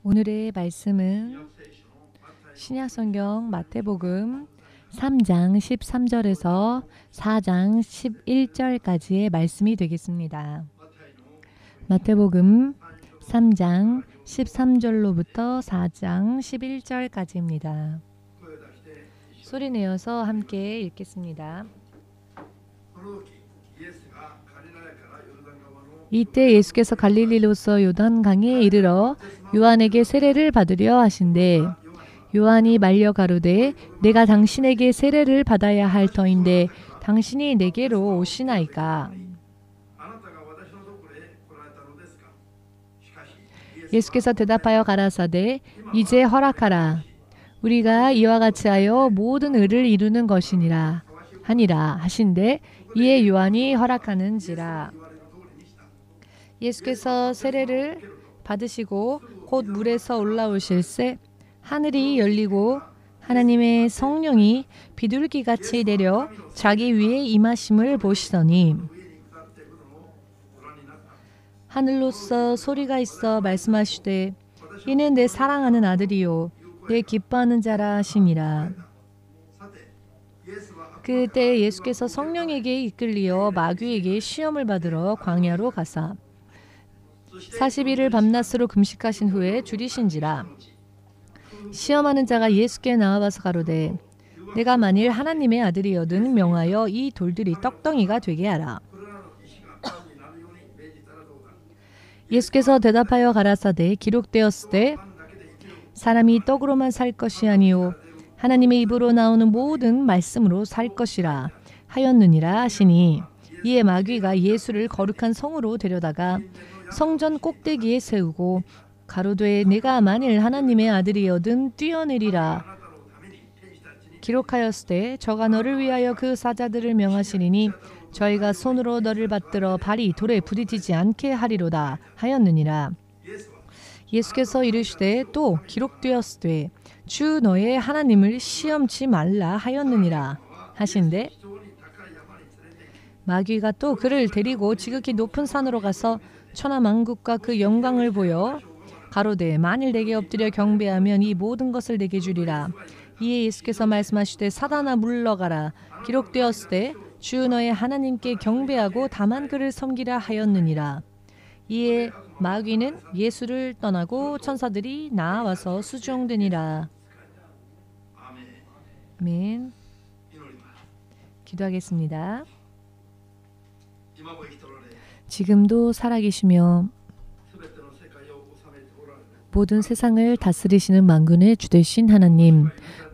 오늘의 말씀은 신약성경 마태복음 3장 13절에서 4장 11절까지의 말씀이 되겠습니다. 마태복음 3장 13절로부터 4장 11절까지입니다. 소리내어서 함께 읽겠습니다. 이때 예수께서 갈릴리로서 요단강에 이르러 요한에게 세례를 받으려 하신대 요한이 말려 가로되 내가 당신에게 세례를 받아야 할 터인데 당신이 내게로 오시나이까. 예수께서 대답하여 가라사대 이제 허락하라. 우리가 이와 같이 하여 모든 의를 이루는 것이니라 하니라 하신대 이에 요한이 허락하는지라. 예수께서 세례를 받으시고 곧 물에서 올라오실새 하늘이 열리고 하나님의 성령이 비둘기같이 내려 자기 위에 임하심을 보시더니 하늘로서 소리가 있어 말씀하시되 이는 내 사랑하는 아들이요 내 기뻐하는 자라 하시니라. 그때 예수께서 성령에게 이끌리어 마귀에게 시험을 받으러 광야로 가사 40일을 밤낮으로 금식하신 후에 줄이신지라. 시험하는 자가 예수께 나와서 가로되 내가 만일 하나님의 아들이거든 명하여 이 돌들이 떡덩이가 되게 하라. 예수께서 대답하여 가라사대 기록되었으되 사람이 떡으로만 살 것이 아니요 하나님의 입으로 나오는 모든 말씀으로 살 것이라 하였느니라 하시니 이에 마귀가 예수를 거룩한 성으로 데려다가 성전 꼭대기에 세우고 가로되 내가 만일 하나님의 아들이거든 뛰어내리라. 기록하였으되 저가 너를 위하여 그 사자들을 명하시리니 저희가 손으로 너를 받들어 발이 돌에 부딪히지 않게 하리로다 하였느니라. 예수께서 이르시되 또 기록되었으되 주 너의 하나님을 시험치 말라 하였느니라 하신대 마귀가 또 그를 데리고 지극히 높은 산으로 가서 천하만국과 그 영광을 보여 가로되 만일 내게 엎드려 경배하면 이 모든 것을 내게 주리라. 이에 예수께서 말씀하시되 사단아 물러가라. 기록되었으되 주 너의 하나님께 경배하고 다만 그를 섬기라 하였느니라. 이에 마귀는 예수를 떠나고 천사들이 나와서 수종되니라. 아멘. 기도하겠습니다. 지금도 살아계시며 모든 세상을 다스리시는 만군의 주되신 하나님,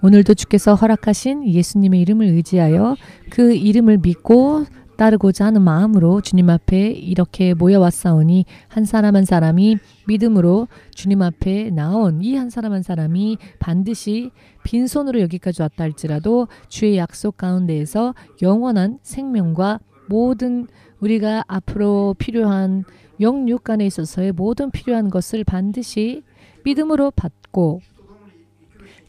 오늘도 주께서 허락하신 예수님의 이름을 의지하여 그 이름을 믿고 따르고자 하는 마음으로 주님 앞에 이렇게 모여왔사오니 한 사람 한 사람이 믿음으로 주님 앞에 나온 이 한 사람 한 사람이 반드시 빈손으로 여기까지 왔다 할지라도 주의 약속 가운데에서 영원한 생명과 모든 우리가 앞으로 필요한 영육간에 있어서의 모든 필요한 것을 반드시 믿음으로 받고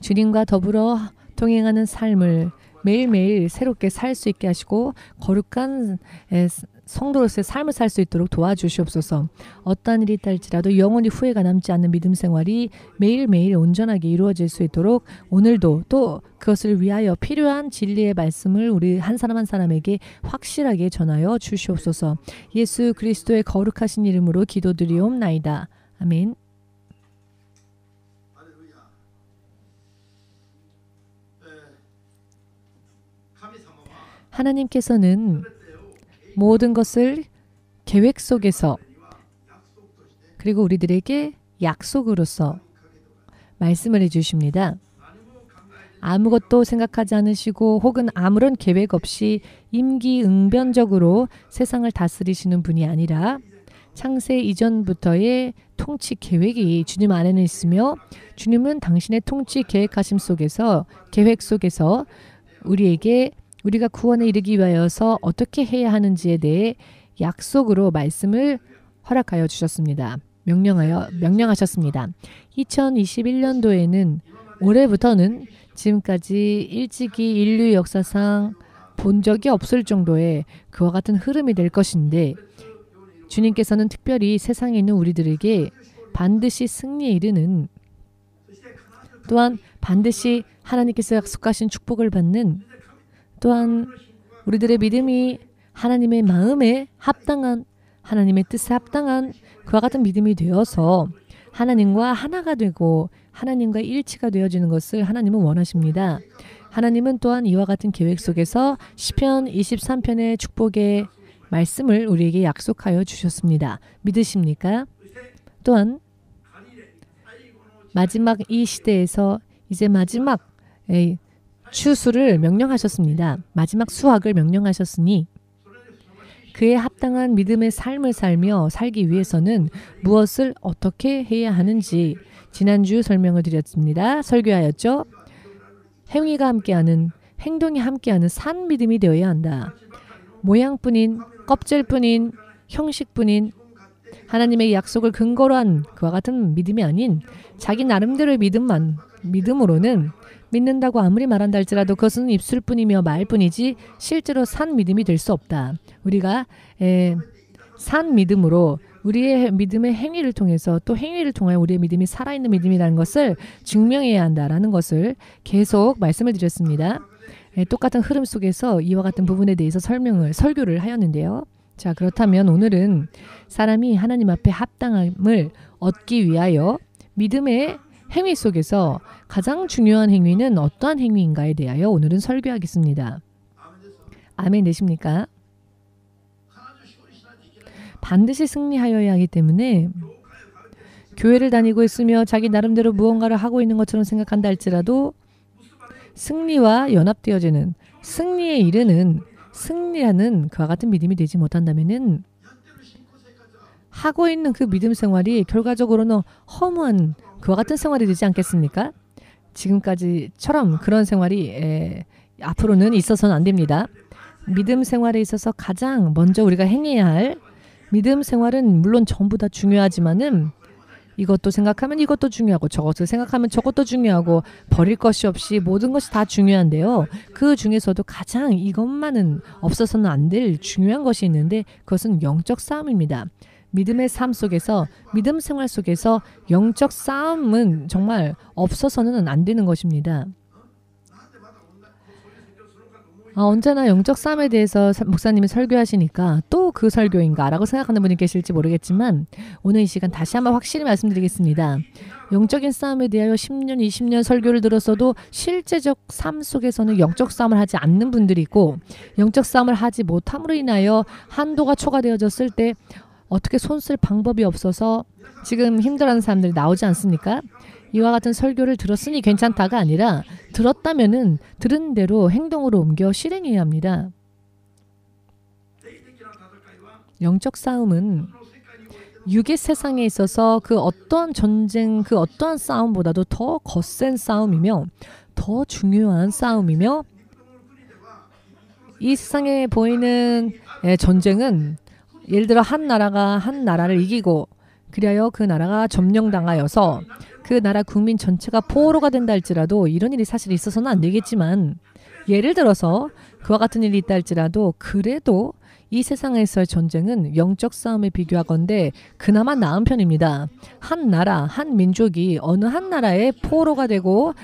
주님과 더불어 동행하는 삶을 매일매일 새롭게 살 수 있게 하시고 거룩한 성도로서의 삶을 살 수 있도록 도와주시옵소서. 어떠한 일이 있다 할지라도 영원히 후회가 남지 않는 믿음 생활이 매일매일 온전하게 이루어질 수 있도록 오늘도 또 그것을 위하여 필요한 진리의 말씀을 우리 한 사람 한 사람에게 확실하게 전하여 주시옵소서. 예수 그리스도의 거룩하신 이름으로 기도드리옵나이다. 아멘. 하나님께서는 모든 것을 계획 속에서 그리고 우리들에게 약속으로서 말씀을 해주십니다. 아무것도 생각하지 않으시고 혹은 아무런 계획 없이 임기응변적으로 세상을 다스리시는 분이 아니라 창세 이전부터의 통치 계획이 주님 안에는 있으며 주님은 당신의 통치 계획하심 속에서 계획 속에서 우리가 구원에 이르기 위하여서 어떻게 해야 하는지에 대해 약속으로 말씀을 허락하여 주셨습니다. 명령하셨습니다. 2021년도에는 올해부터는 지금까지 일찍이 인류 역사상 본 적이 없을 정도의 그와 같은 흐름이 될 것인데 주님께서는 특별히 세상에 있는 우리들에게 반드시 승리에 이르는, 또한 반드시 하나님께서 약속하신 축복을 받는, 또한 우리들의 믿음이 하나님의 마음에 합당한, 하나님의 뜻에 합당한 그와 같은 믿음이 되어서 하나님과 하나가 되고 하나님과 일치가 되어지는 것을 하나님은 원하십니다. 하나님은 또한 이와 같은 계획 속에서 시편 23편의 축복의 말씀을 우리에게 약속하여 주셨습니다. 믿으십니까? 또한 마지막 이 시대에서 이제 마지막 추수를 명령하셨습니다. 마지막 수확을 명령하셨으니 그에 합당한 믿음의 삶을 살며 살기 위해서는 무엇을 어떻게 해야 하는지 지난주 설명을 드렸습니다. 설교하였죠. 행위가 함께하는, 행동이 함께하는 산 믿음이 되어야 한다. 모양뿐인, 껍질뿐인, 형식뿐인 하나님의 약속을 근거로 한 그와 같은 믿음이 아닌 자기 나름대로의 믿음으로는 믿는다고 아무리 말한다 할지라도 그것은 입술뿐이며 말뿐이지 실제로 산 믿음이 될 수 없다. 우리가 산 믿음으로 우리의 믿음의 행위를 통해서 또 행위를 통하여 우리의 믿음이 살아있는 믿음이라는 것을 증명해야 한다라는 것을 계속 말씀을 드렸습니다. 똑같은 흐름 속에서 이와 같은 부분에 대해서 설교를 하였는데요. 자, 그렇다면 오늘은 사람이 하나님 앞에 합당함을 얻기 위하여 믿음의 행위 속에서 가장 중요한 행위는 어떠한 행위인가에 대하여 오늘은 설교하겠습니다. 아멘 되십니까? 반드시 승리하여야 하기 때문에 교회를 다니고 있으며 자기 나름대로 무언가를 하고 있는 것처럼 생각한다 할지라도 승리와 연합되어지는, 승리에 이르는, 승리하는 그와 같은 믿음이 되지 못한다면은 하고 있는 그 믿음 생활이 결과적으로는 허무한 그와 같은 생활이 되지 않겠습니까? 지금까지처럼 그런 생활이 앞으로는 있어서는 안 됩니다. 믿음 생활에 있어서 가장 먼저 우리가 행해야 할, 믿음 생활은 물론 전부 다 중요하지만은 이것도 생각하면 이것도 중요하고 저것을 생각하면 저것도 중요하고 버릴 것이 없이 모든 것이 다 중요한데요. 그 중에서도 가장 이것만은 없어서는 안 될 중요한 것이 있는데 그것은 영적 싸움입니다. 믿음의 삶 속에서, 믿음 생활 속에서 영적 싸움은 정말 없어서는 안 되는 것입니다. 언제나 영적 싸움에 대해서 목사님이 설교하시니까 또 그 설교인가 라고 생각하는 분이 계실지 모르겠지만 오늘 이 시간 다시 한번 확실히 말씀드리겠습니다. 영적인 싸움에 대하여 10년, 20년 설교를 들었어도 실제적 삶 속에서는 영적 싸움을 하지 않는 분들이 있고 영적 싸움을 하지 못함으로 인하여 한도가 초과되어졌을 때 어떻게 손쓸 방법이 없어서 지금 힘들어하는 사람들이 나오지 않습니까? 이와 같은 설교를 들었으니 괜찮다가 아니라 들었다면은 들은 대로 행동으로 옮겨 실행해야 합니다. 영적 싸움은 육의 세상에 있어서 그 어떠한 전쟁, 그 어떠한 싸움보다도 더 거센 싸움이며 더 중요한 싸움이며 이 세상에 보이는 전쟁은 예를 들어 한 나라가 한 나라를 이기고 그리하여 그 나라가 점령당하여서 그 나라 국민 전체가 포로가 된다 할지라도 이런 일이 사실 있어서는 안 되겠지만 예를 들어서 그와 같은 일이 있다 할지라도 그래도 이 세상에서의 전쟁은 영적 싸움에 비교하건대 그나마 나은 편입니다. 한 나라, 한 민족이 어느 한 나라의 포로가 되고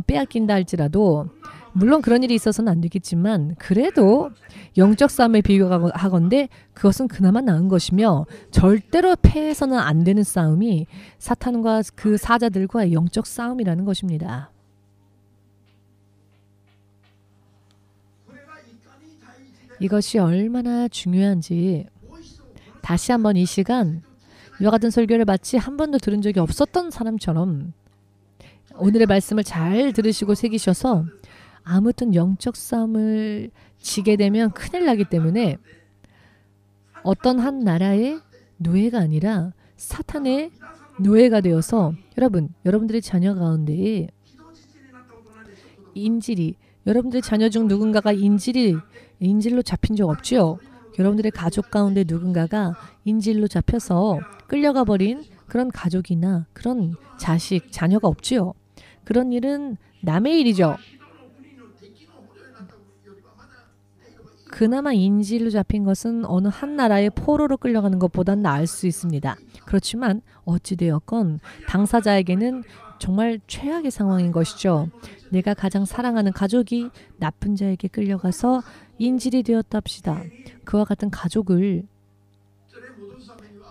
빼앗긴다 할지라도 물론 그런 일이 있어서는 안 되겠지만 그래도 영적 싸움에 비교하건대 그것은 그나마 나은 것이며 절대로 패해서는 안 되는 싸움이 사탄과 그 사자들과의 영적 싸움이라는 것입니다. 이것이 얼마나 중요한지 다시 한번 이 시간 이와 같은 설교를 마치 한 번도 들은 적이 없었던 사람처럼 오늘의 말씀을 잘 들으시고 새기셔서 아무튼 영적 싸움을 지게 되면 큰일 나기 때문에 어떤 한 나라의 노예가 아니라 사탄의 노예가 되어서 여러분들의 자녀 가운데 여러분들의 자녀 중 누군가가 인질로 잡힌 적 없지요? 여러분들의 가족 가운데 누군가가 인질로 잡혀서 끌려가 버린 그런 가족이나 그런 자녀가 없지요? 그런 일은 남의 일이죠. 그나마 인질로 잡힌 것은 어느 한 나라의 포로로 끌려가는 것보단 나을 수 있습니다. 그렇지만 어찌되었건 당사자에게는 정말 최악의 상황인 것이죠. 내가 가장 사랑하는 가족이 나쁜 자에게 끌려가서 인질이 되었다 합시다. 그와 같은 가족을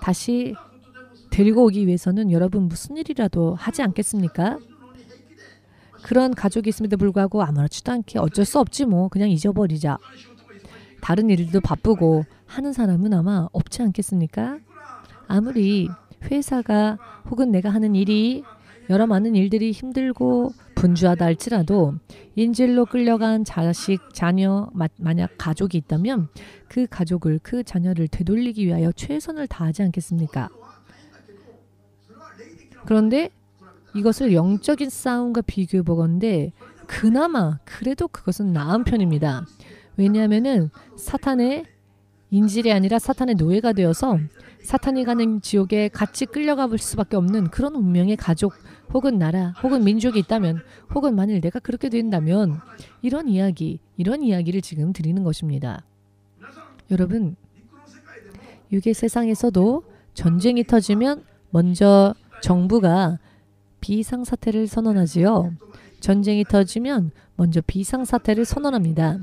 다시 데리고 오기 위해서는 여러분 무슨 일이라도 하지 않겠습니까? 그런 가족이 있음에도 불구하고 아무렇지도 않게 어쩔 수 없지 뭐 그냥 잊어버리자. 다른 일도 바쁘고 하는 사람은 아마 없지 않겠습니까? 아무리 회사가 혹은 내가 하는 일이 여러 많은 일들이 힘들고 분주하다 할지라도 인질로 끌려간 자식, 자녀, 만약 가족이 있다면 그 가족을, 그 자녀를 되돌리기 위하여 최선을 다하지 않겠습니까? 그런데 이것을 영적인 싸움과 비교해 보건대 그나마 그래도 그것은 나은 편입니다. 왜냐하면은 사탄의 인질이 아니라 사탄의 노예가 되어서 사탄이 가는 지옥에 같이 끌려가 볼 수밖에 없는 그런 운명의 가족 혹은 나라 혹은 민족이 있다면 혹은 만일 내가 그렇게 된다면 이런 이야기를 지금 드리는 것입니다. 여러분, 육의 세상에서도 전쟁이 터지면 먼저 정부가 비상사태를 선언하지요. 전쟁이 터지면 먼저 비상사태를 선언합니다.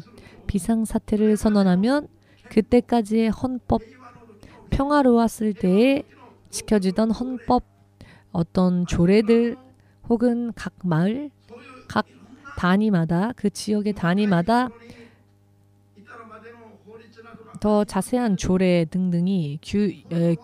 비상사태를 선언하면 그때까지의 헌법, 평화로웠을 때에 지켜지던 헌법, 어떤 조례들 혹은 각 마을, 각 단위마다 그 지역의 단위마다 더 자세한 조례 등등이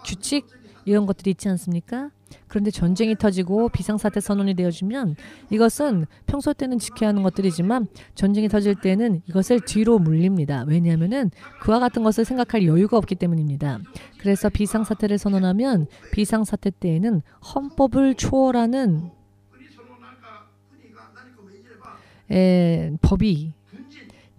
규칙 이런 것들이 있지 않습니까? 그런데 전쟁이 터지고 비상사태 선언이 되어지면 이것은 평소 때는 지켜야 하는 것들이지만 전쟁이 터질 때는 이것을 뒤로 물립니다. 왜냐하면 그와 같은 것을 생각할 여유가 없기 때문입니다. 그래서 비상사태를 선언하면 비상사태 때에는 헌법을 초월하는 법이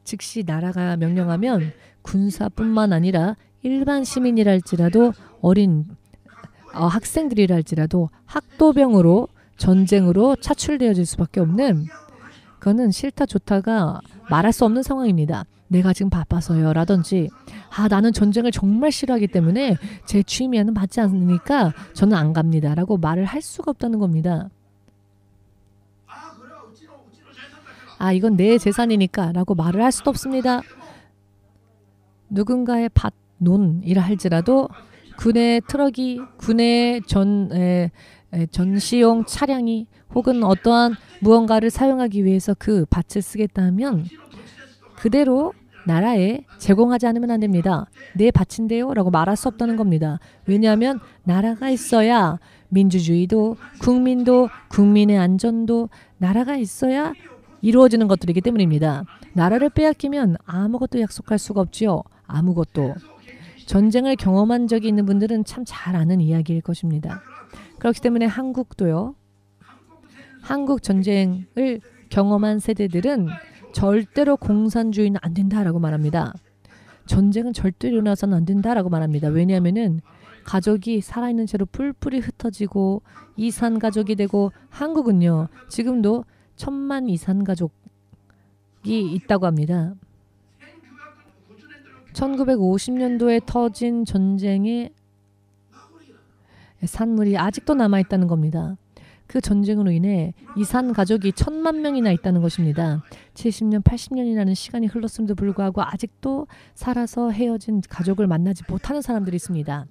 즉시 나라가 명령하면 군사뿐만 아니라 일반 시민이랄지라도 어린 학생들이랄지라도 학도병으로 전쟁으로 차출되어질 수밖에 없는 그거는 싫다 좋다가 말할 수 없는 상황입니다. 내가 지금 바빠서요 라든지 나는 전쟁을 정말 싫어하기 때문에 제 취미와는 맞지 않으니까 저는 안 갑니다 라고 말을 할 수가 없다는 겁니다. 이건 내 재산이니까 라고 말을 할 수도 없습니다. 누군가의 밭논이라 할지라도 군의 트럭이, 군의 전시용 차량이 혹은 어떠한 무언가를 사용하기 위해서 그 밭을 쓰겠다 하면 그대로 나라에 제공하지 않으면 안 됩니다. 내 밭인데요 라고 말할 수 없다는 겁니다. 왜냐하면 나라가 있어야 민주주의도 국민도 국민의 안전도 나라가 있어야 이루어지는 것들이기 때문입니다. 나라를 빼앗기면 아무것도 약속할 수가 없지요. 아무것도. 전쟁을 경험한 적이 있는 분들은 참 잘 아는 이야기일 것입니다. 그렇기 때문에 한국도요. 한국 전쟁을 경험한 세대들은 절대로 공산주의는 안 된다라고 말합니다. 전쟁은 절대로 일어나서는 안 된다라고 말합니다. 왜냐하면은 가족이 살아있는 채로 뿔뿔이 흩어지고 이산 가족이 되고 한국은요. 지금도 1000만 이산 가족이 있다고 합니다. 1950년도에 터진 전쟁의 산물이 아직도 남아있다는 겁니다. 그 전쟁으로 인해 이산 가족이 1000만 명이나 있다는 것입니다. 70년, 80년이라는 시간이 흘렀음에도 불구하고 아직도 살아서 헤어진 가족을 만나지 못하는 사람들이 있습니다.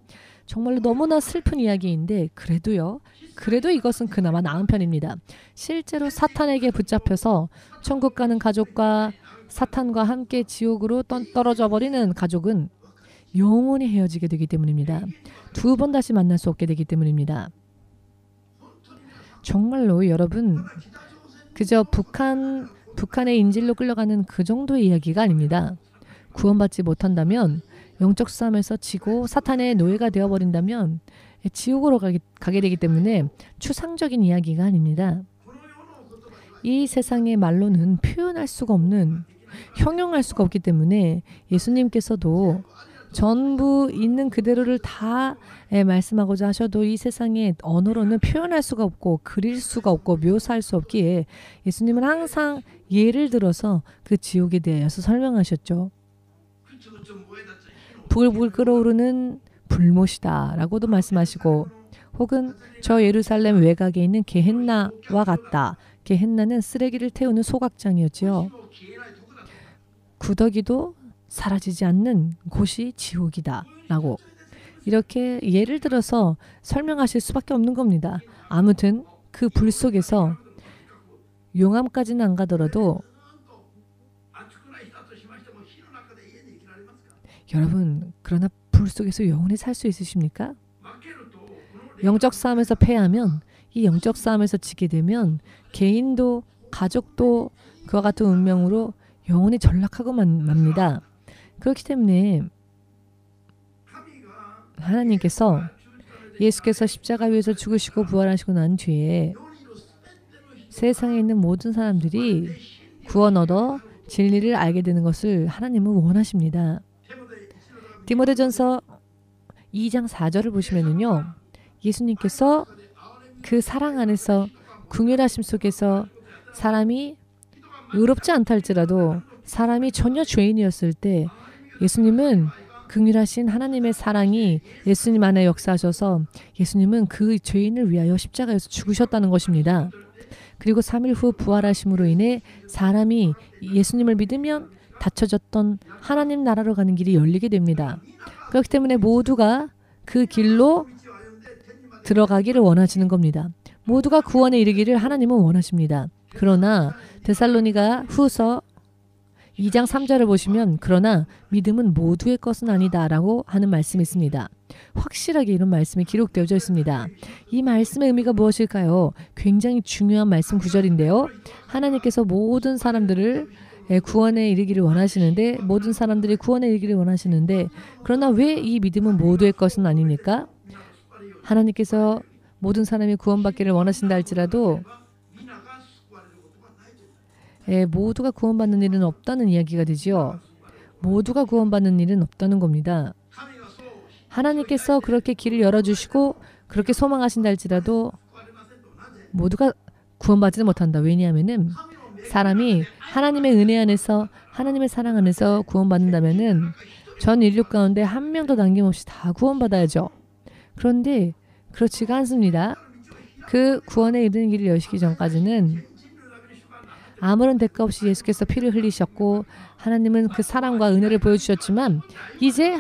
정말로 너무나 슬픈 이야기인데 그래도 이것은 그나마 나은 편입니다. 실제로 사탄에게 붙잡혀서 천국 가는 가족과 사탄과 함께 지옥으로 떨어져 버리는 가족은 영원히 헤어지게 되기 때문입니다. 두 번 다시 만날 수 없게 되기 때문입니다. 정말로 여러분 그저 북한의 인질로 끌려가는 그 정도의 이야기가 아닙니다. 구원받지 못한다면 영적 싸움에서 지고 사탄의 노예가 되어버린다면 지옥으로 가게 되기 때문에 추상적인 이야기가 아닙니다. 이 세상의 말로는 표현할 수가 없는 형용할 수가 없기 때문에 예수님께서도 전부 있는 그대로를 다 말씀하고자 하셔도 이 세상의 언어로는 표현할 수가 없고 그릴 수가 없고 묘사할 수 없기에 예수님은 항상 예를 들어서 그 지옥에 대해서 설명하셨죠. 부글부글 끓어오르는 불못이다 라고도 말씀하시고 혹은 저 예루살렘 외곽에 있는 게헨나와 같다. 게헨나는 쓰레기를 태우는 소각장이었지요. 구더기도 사라지지 않는 곳이 지옥이다. 라고 이렇게 예를 들어서 설명하실 수밖에 없는 겁니다. 아무튼 그 불 속에서 용암까지는 안 가더라도 여러분 그러나 불 속에서 영원히 살 수 있으십니까? 영적 싸움에서 패하면 이 영적 싸움에서 지게 되면 개인도 가족도 그와 같은 운명으로 영원히 전락하고만 맙니다. 그렇기 때문에 하나님께서 예수께서 십자가 위에서 죽으시고 부활하시고 난 뒤에 세상에 있는 모든 사람들이 구원 얻어 진리를 알게 되는 것을 하나님은 원하십니다. 디모데전서 2장 4절을 보시면은요. 예수님께서 그 사랑 안에서 긍휼하심 속에서 사람이 의롭지 않다 할지라도 사람이 전혀 죄인이었을 때 예수님은 긍휼하신 하나님의 사랑이 예수님 안에 역사하셔서 예수님은 그 죄인을 위하여 십자가에서 죽으셨다는 것입니다. 그리고 3일 후 부활하심으로 인해 사람이 예수님을 믿으면 닫혀졌던 하나님 나라로 가는 길이 열리게 됩니다. 그렇기 때문에 모두가 그 길로 들어가기를 원하시는 겁니다. 모두가 구원에 이르기를 하나님은 원하십니다. 그러나 데살로니가 후서 2장 3절을 보시면 그러나 믿음은 모두의 것은 아니다 라고 하는 말씀이 있습니다. 확실하게 이런 말씀이 기록되어져 있습니다. 이 말씀의 의미가 무엇일까요? 굉장히 중요한 말씀 구절인데요. 하나님께서 모든 사람들을 구원에 이르기를 원하시는데 모든 사람들이 구원에 이르기를 원하시는데 그러나 왜 이 믿음은 모두의 것은 아닙니까? 하나님께서 모든 사람이 구원받기를 원하신다 할지라도 모두가 구원받는 일은 없다는 이야기가 되지요. 모두가 구원받는 일은 없다는 겁니다. 하나님께서 그렇게 길을 열어주시고 그렇게 소망하신다 할지라도 모두가 구원받지 못한다. 왜냐하면은 사람이 하나님의 은혜 안에서 하나님의 사랑 안에서 구원받는다면은 전 인류 가운데 한 명도 남김없이 다 구원받아야죠. 그런데 그렇지가 않습니다. 그 구원에 이르는 길을 여시기 전까지는 아무런 대가 없이 예수께서 피를 흘리셨고 하나님은 그 사랑과 은혜를 보여주셨지만 이제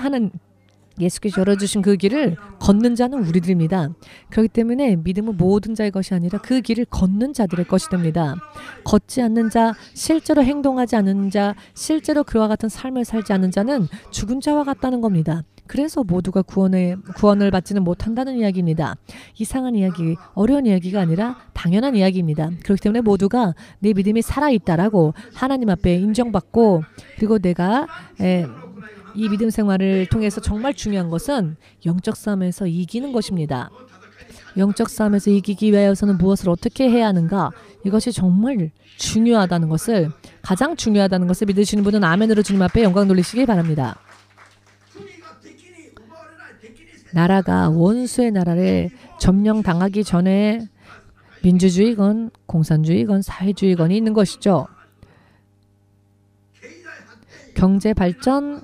예수께서 열어주신 그 길을 걷는 자는 우리들입니다. 그렇기 때문에 믿음은 모든 자의 것이 아니라 그 길을 걷는 자들의 것이 됩니다. 걷지 않는 자, 실제로 행동하지 않는 자, 실제로 그와 같은 삶을 살지 않는 자는 죽은 자와 같다는 겁니다. 그래서 모두가 구원을 받지는 못한다는 이야기입니다. 이상한 이야기, 어려운 이야기가 아니라 당연한 이야기입니다. 그렇기 때문에 모두가 내 믿음이 살아있다라고 하나님 앞에 인정받고 그리고 내가 이 믿음 생활을 통해서 정말 중요한 것은 영적 싸움에서 이기는 것입니다. 영적 싸움에서 이기기 위하여서는 무엇을 어떻게 해야 하는가? 이것이 정말 중요하다는 것을 가장 중요하다는 것을 믿으시는 분은 아멘으로 주님 앞에 영광 돌리시기 바랍니다. 나라가 원수의 나라를 점령당하기 전에 민주주의건 공산주의건 사회주의건이 있는 것이죠. 경제 발전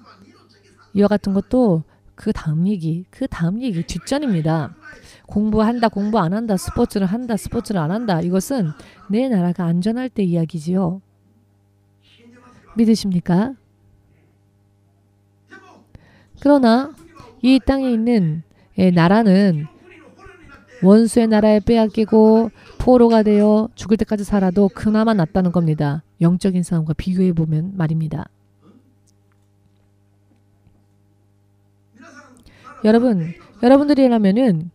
이와 같은 것도 그 다음 얘기 뒷전입니다. 공부한다, 공부 안 한다, 스포츠를 한다, 스포츠를 안 한다. 이것은 내 나라가 안전할 때 이야기지요. 믿으십니까? 그러나 이 땅에 있는 나라는 원수의 나라에 빼앗기고 포로가 되어 죽을 때까지 살아도 그나마 낫다는 겁니다. 영적인 싸움과 비교해 보면 말입니다. 여러분들이라면은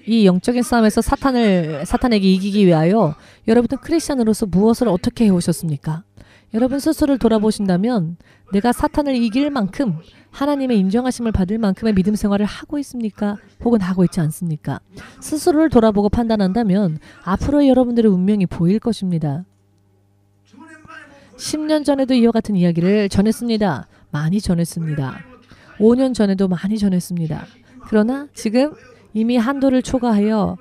이 영적인 싸움에서 사탄에게 이기기 위하여 여러분은 크리스천으로서 무엇을 어떻게 해오셨습니까? 여러분 스스로를 돌아보신다면 내가 사탄을 이길 만큼 하나님의 인정하심을 받을 만큼의 믿음 생활을 하고 있습니까? 혹은 하고 있지 않습니까? 스스로를 돌아보고 판단한다면 앞으로의 여러분들의 운명이 보일 것입니다. 10년 전에도 이와 같은 이야기를 전했습니다. 많이 전했습니다. 5년 전에도 많이 전했습니다. 그러나 지금 이미 한도를 초과하여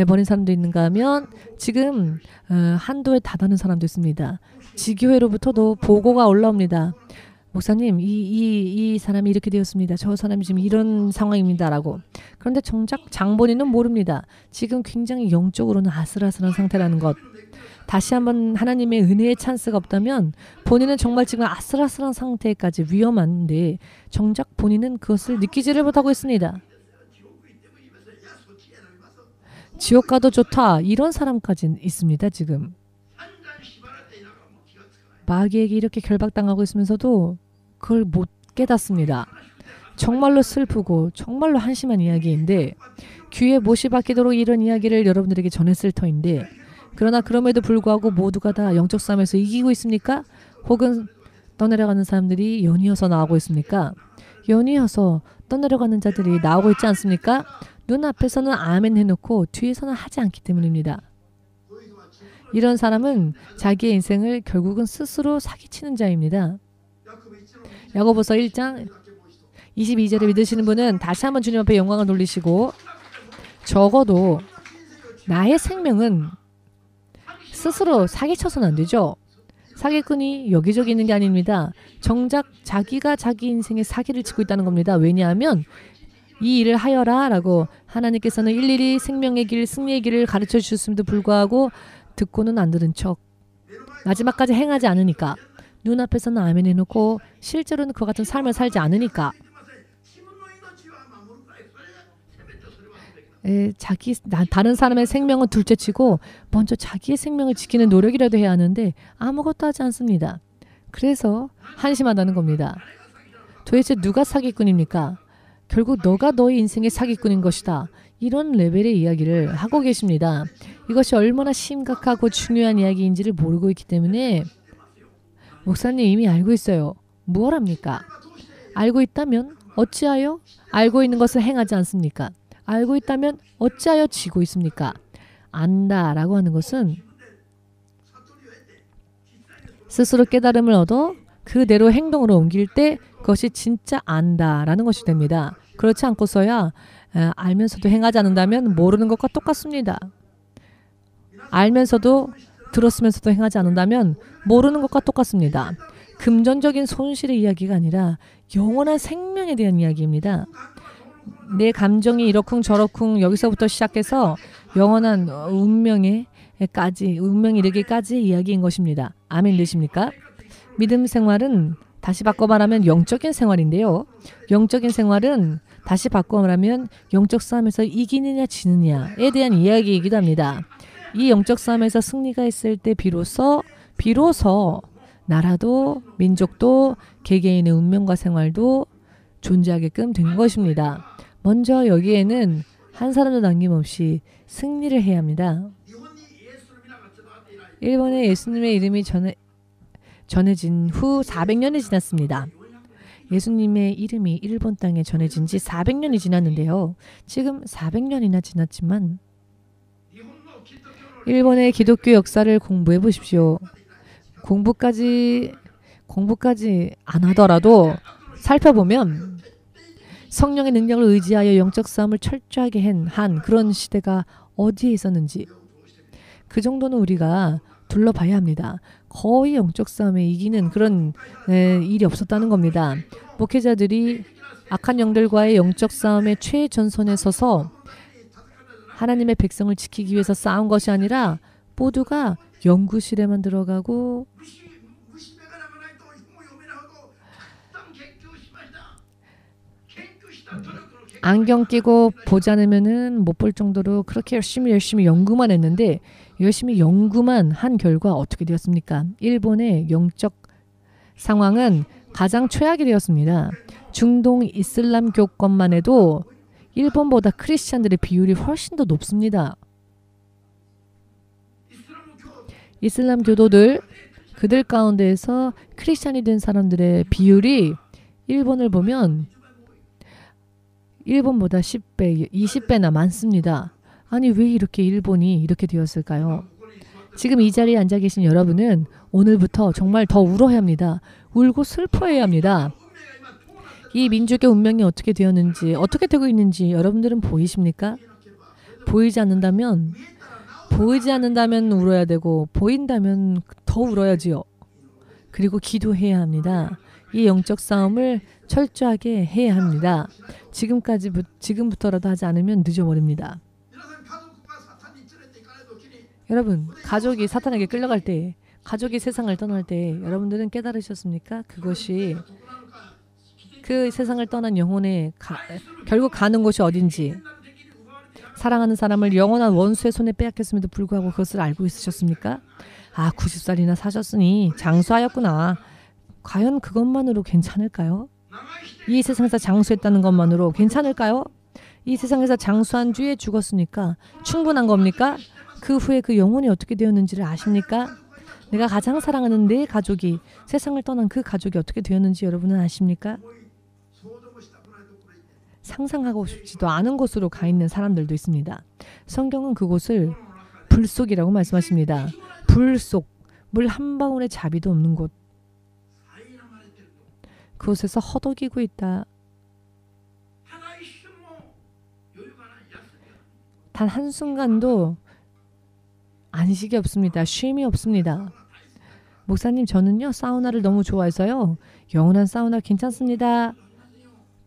버린 사람도 있는가 하면 지금 한도에 다다른 사람도 있습니다. 지교회로부터도 보고가 올라옵니다. 목사님, 이 사람이 이렇게 되었습니다. 저 사람이 지금 이런 상황입니다. 라고. 그런데 정작 장본인은 모릅니다. 지금 굉장히 영적으로는 아슬아슬한 상태라는 것. 다시 한번 하나님의 은혜의 찬스가 없다면 본인은 정말 지금 아슬아슬한 상태까지 위험한데 정작 본인은 그것을 느끼지를 못하고 있습니다. 지옥 가도 좋다. 이런 사람까지 있습니다. 지금. 마귀에게 이렇게 결박당하고 있으면서도 그걸 못 깨닫습니다. 정말로 슬프고 정말로 한심한 이야기인데 귀에 못이 박히도록 이런 이야기를 여러분들에게 전했을 터인데 그러나 그럼에도 불구하고 모두가 다 영적 싸움에서 이기고 있습니까? 혹은 떠내려가는 사람들이 연이어서 나오고 있습니까? 연이어서 떠내려가는 자들이 나오고 있지 않습니까? 눈앞에서는 아멘 해놓고 뒤에서는 하지 않기 때문입니다. 이런 사람은 자기의 인생을 결국은 스스로 사기치는 자입니다. 야고보서 1장 22절에 믿으시는 분은 다시 한번 주님 앞에 영광을 돌리시고 적어도 나의 생명은 스스로 사기쳐서는 안 되죠. 사기꾼이 여기저기 있는 게 아닙니다. 정작 자기가 자기 인생에 사기를 치고 있다는 겁니다. 왜냐하면 이 일을 하여라 라고 하나님께서는 일일이 생명의 길, 승리의 길을 가르쳐 주셨음에도 불구하고 듣고는 안 들은 척 마지막까지 행하지 않으니까 눈앞에서는 아멘 해놓고 실제로는 그와 같은 삶을 살지 않으니까 다른 사람의 생명은 둘째치고 먼저 자기의 생명을 지키는 노력이라도 해야 하는데 아무것도 하지 않습니다. 그래서 한심하다는 겁니다. 도대체 누가 사기꾼입니까? 결국 너가 너의 인생의 사기꾼인 것이다. 이런 레벨의 이야기를 하고 계십니다. 이것이 얼마나 심각하고 중요한 이야기인지를 모르고 있기 때문에 목사님 이미 알고 있어요. 무엇 합니까? 알고 있다면 어찌하여 알고 있는 것을 행하지 않습니까? 알고 있다면 어찌하여 지고 있습니까? 안다라고 하는 것은 스스로 깨달음을 얻어 그대로 행동으로 옮길 때 그것이 진짜 안다라는 것이 됩니다. 그렇지 않고서야 알면서도 행하지 않는다면 모르는 것과 똑같습니다. 알면서도 들었으면서도 행하지 않는다면 모르는 것과 똑같습니다. 금전적인 손실의 이야기가 아니라 영원한 생명에 대한 이야기입니다. 내 감정이 이러쿵 저러쿵 여기서부터 시작해서 영원한 운명에 이르기까지의 이야기인 것입니다. 아멘 되십니까? 믿음 생활은 다시 바꿔 말하면 영적인 생활인데요. 영적인 생활은 다시 바꿔 말하면 영적 싸움에서 이기느냐 지느냐에 대한 이야기이기도 합니다. 이 영적 싸움에서 승리가 있을 때 비로소 나라도 민족도 개개인의 운명과 생활도 존재하게끔 된 것입니다. 먼저 여기에는 한 사람도 남김없이 승리를 해야 합니다. 일본에 예수님의 이름이 전해진 후 400년이 지났습니다. 예수님의 이름이 일본 땅에 전해진 지 400년이 지났는데요. 지금 400년이나 지났지만 일본의 기독교 역사를 공부해 보십시오. 공부까지 안 하더라도 살펴보면 성령의 능력을 의지하여 영적 싸움을 철저하게 한 그런 시대가 어디에 있었는지 그 정도는 우리가 둘러봐야 합니다. 거의 영적 싸움에 이기는 그런 일이 없었다는 겁니다. 목회자들이 악한 영들과의 영적 싸움의 최전선에 서서 하나님의 백성을 지키기 위해서 싸운 것이 아니라 모두가 연구실에만 들어가고 안경 끼고 보지 않으면은 못 볼 정도로 그렇게 열심히 연구만 했는데 열심히 연구만 한 결과 어떻게 되었습니까? 일본의 영적 상황은 가장 최악이 되었습니다. 중동 이슬람 교권만 해도 일본보다 크리스찬들의 비율이 훨씬 더 높습니다. 이슬람 교도들 그들 가운데에서 크리스찬이 된 사람들의 비율이 일본을 보면 일본보다 10배, 20배나 많습니다. 아니 왜 이렇게 일본이 이렇게 되었을까요? 지금 이 자리에 앉아 계신 여러분은 오늘부터 정말 더 울어야 합니다. 울고 슬퍼해야 합니다. 이 민족의 운명이 어떻게 되었는지, 어떻게 되고 있는지 여러분들은 보이십니까? 보이지 않는다면 울어야 되고 보인다면 더 울어야지요. 그리고 기도해야 합니다. 이 영적 싸움을 철저하게 해야 합니다. 지금부터라도 하지 않으면 늦어버립니다. 여러분, 가족이 사탄에게 끌려갈 때, 가족이 세상을 떠날 때 여러분들은 깨달으셨습니까? 그것이 그 세상을 떠난 영혼의 결국 가는 곳이 어딘지, 사랑하는 사람을 영원한 원수의 손에 빼앗겼음에도 불구하고 그것을 알고 있으셨습니까? 90살이나 사셨으니 장수하였구나. 과연 그것만으로 괜찮을까요? 이 세상에서 장수했다는 것만으로 괜찮을까요? 이 세상에서 장수한 뒤에 죽었으니까 충분한 겁니까? 그 후에 그 영혼이 어떻게 되었는지를 아십니까? 내가 가장 사랑하는 내 가족이, 세상을 떠난 그 가족이 어떻게 되었는지 여러분은 아십니까? 상상하고 싶지도 않은 곳으로 가 있는 사람들도 있습니다. 성경은 그곳을 불속이라고 말씀하십니다. 불속, 물 한 방울의 자비도 없는 곳. 그곳에서 허덕이고 있다. 단 한순간도 안식이 없습니다. 쉼이 없습니다. 목사님, 저는요 사우나를 너무 좋아해서요, 영원한 사우나 괜찮습니다.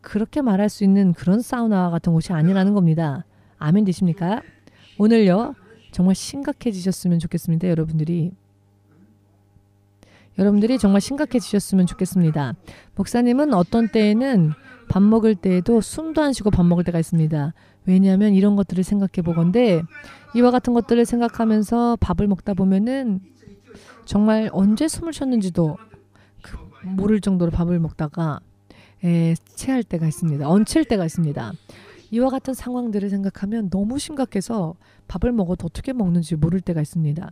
그렇게 말할 수 있는 그런 사우나 같은 곳이 아니라는 겁니다. 아멘 되십니까? 오늘요 정말 심각해지셨으면 좋겠습니다. 여러분들이 정말 심각해지셨으면 좋겠습니다. 목사님은 어떤 때에는 밥 먹을 때에도 숨도 안 쉬고 밥 먹을 때가 있습니다. 왜냐하면 이런 것들을 생각해 보건대, 이와 같은 것들을 생각하면서 밥을 먹다 보면은 정말 언제 숨을 쉬었는지도 모를 정도로 밥을 먹다가 체할 때가 있습니다. 얹힐 때가 있습니다. 이와 같은 상황들을 생각하면 너무 심각해서 밥을 먹어도 어떻게 먹는지 모를 때가 있습니다.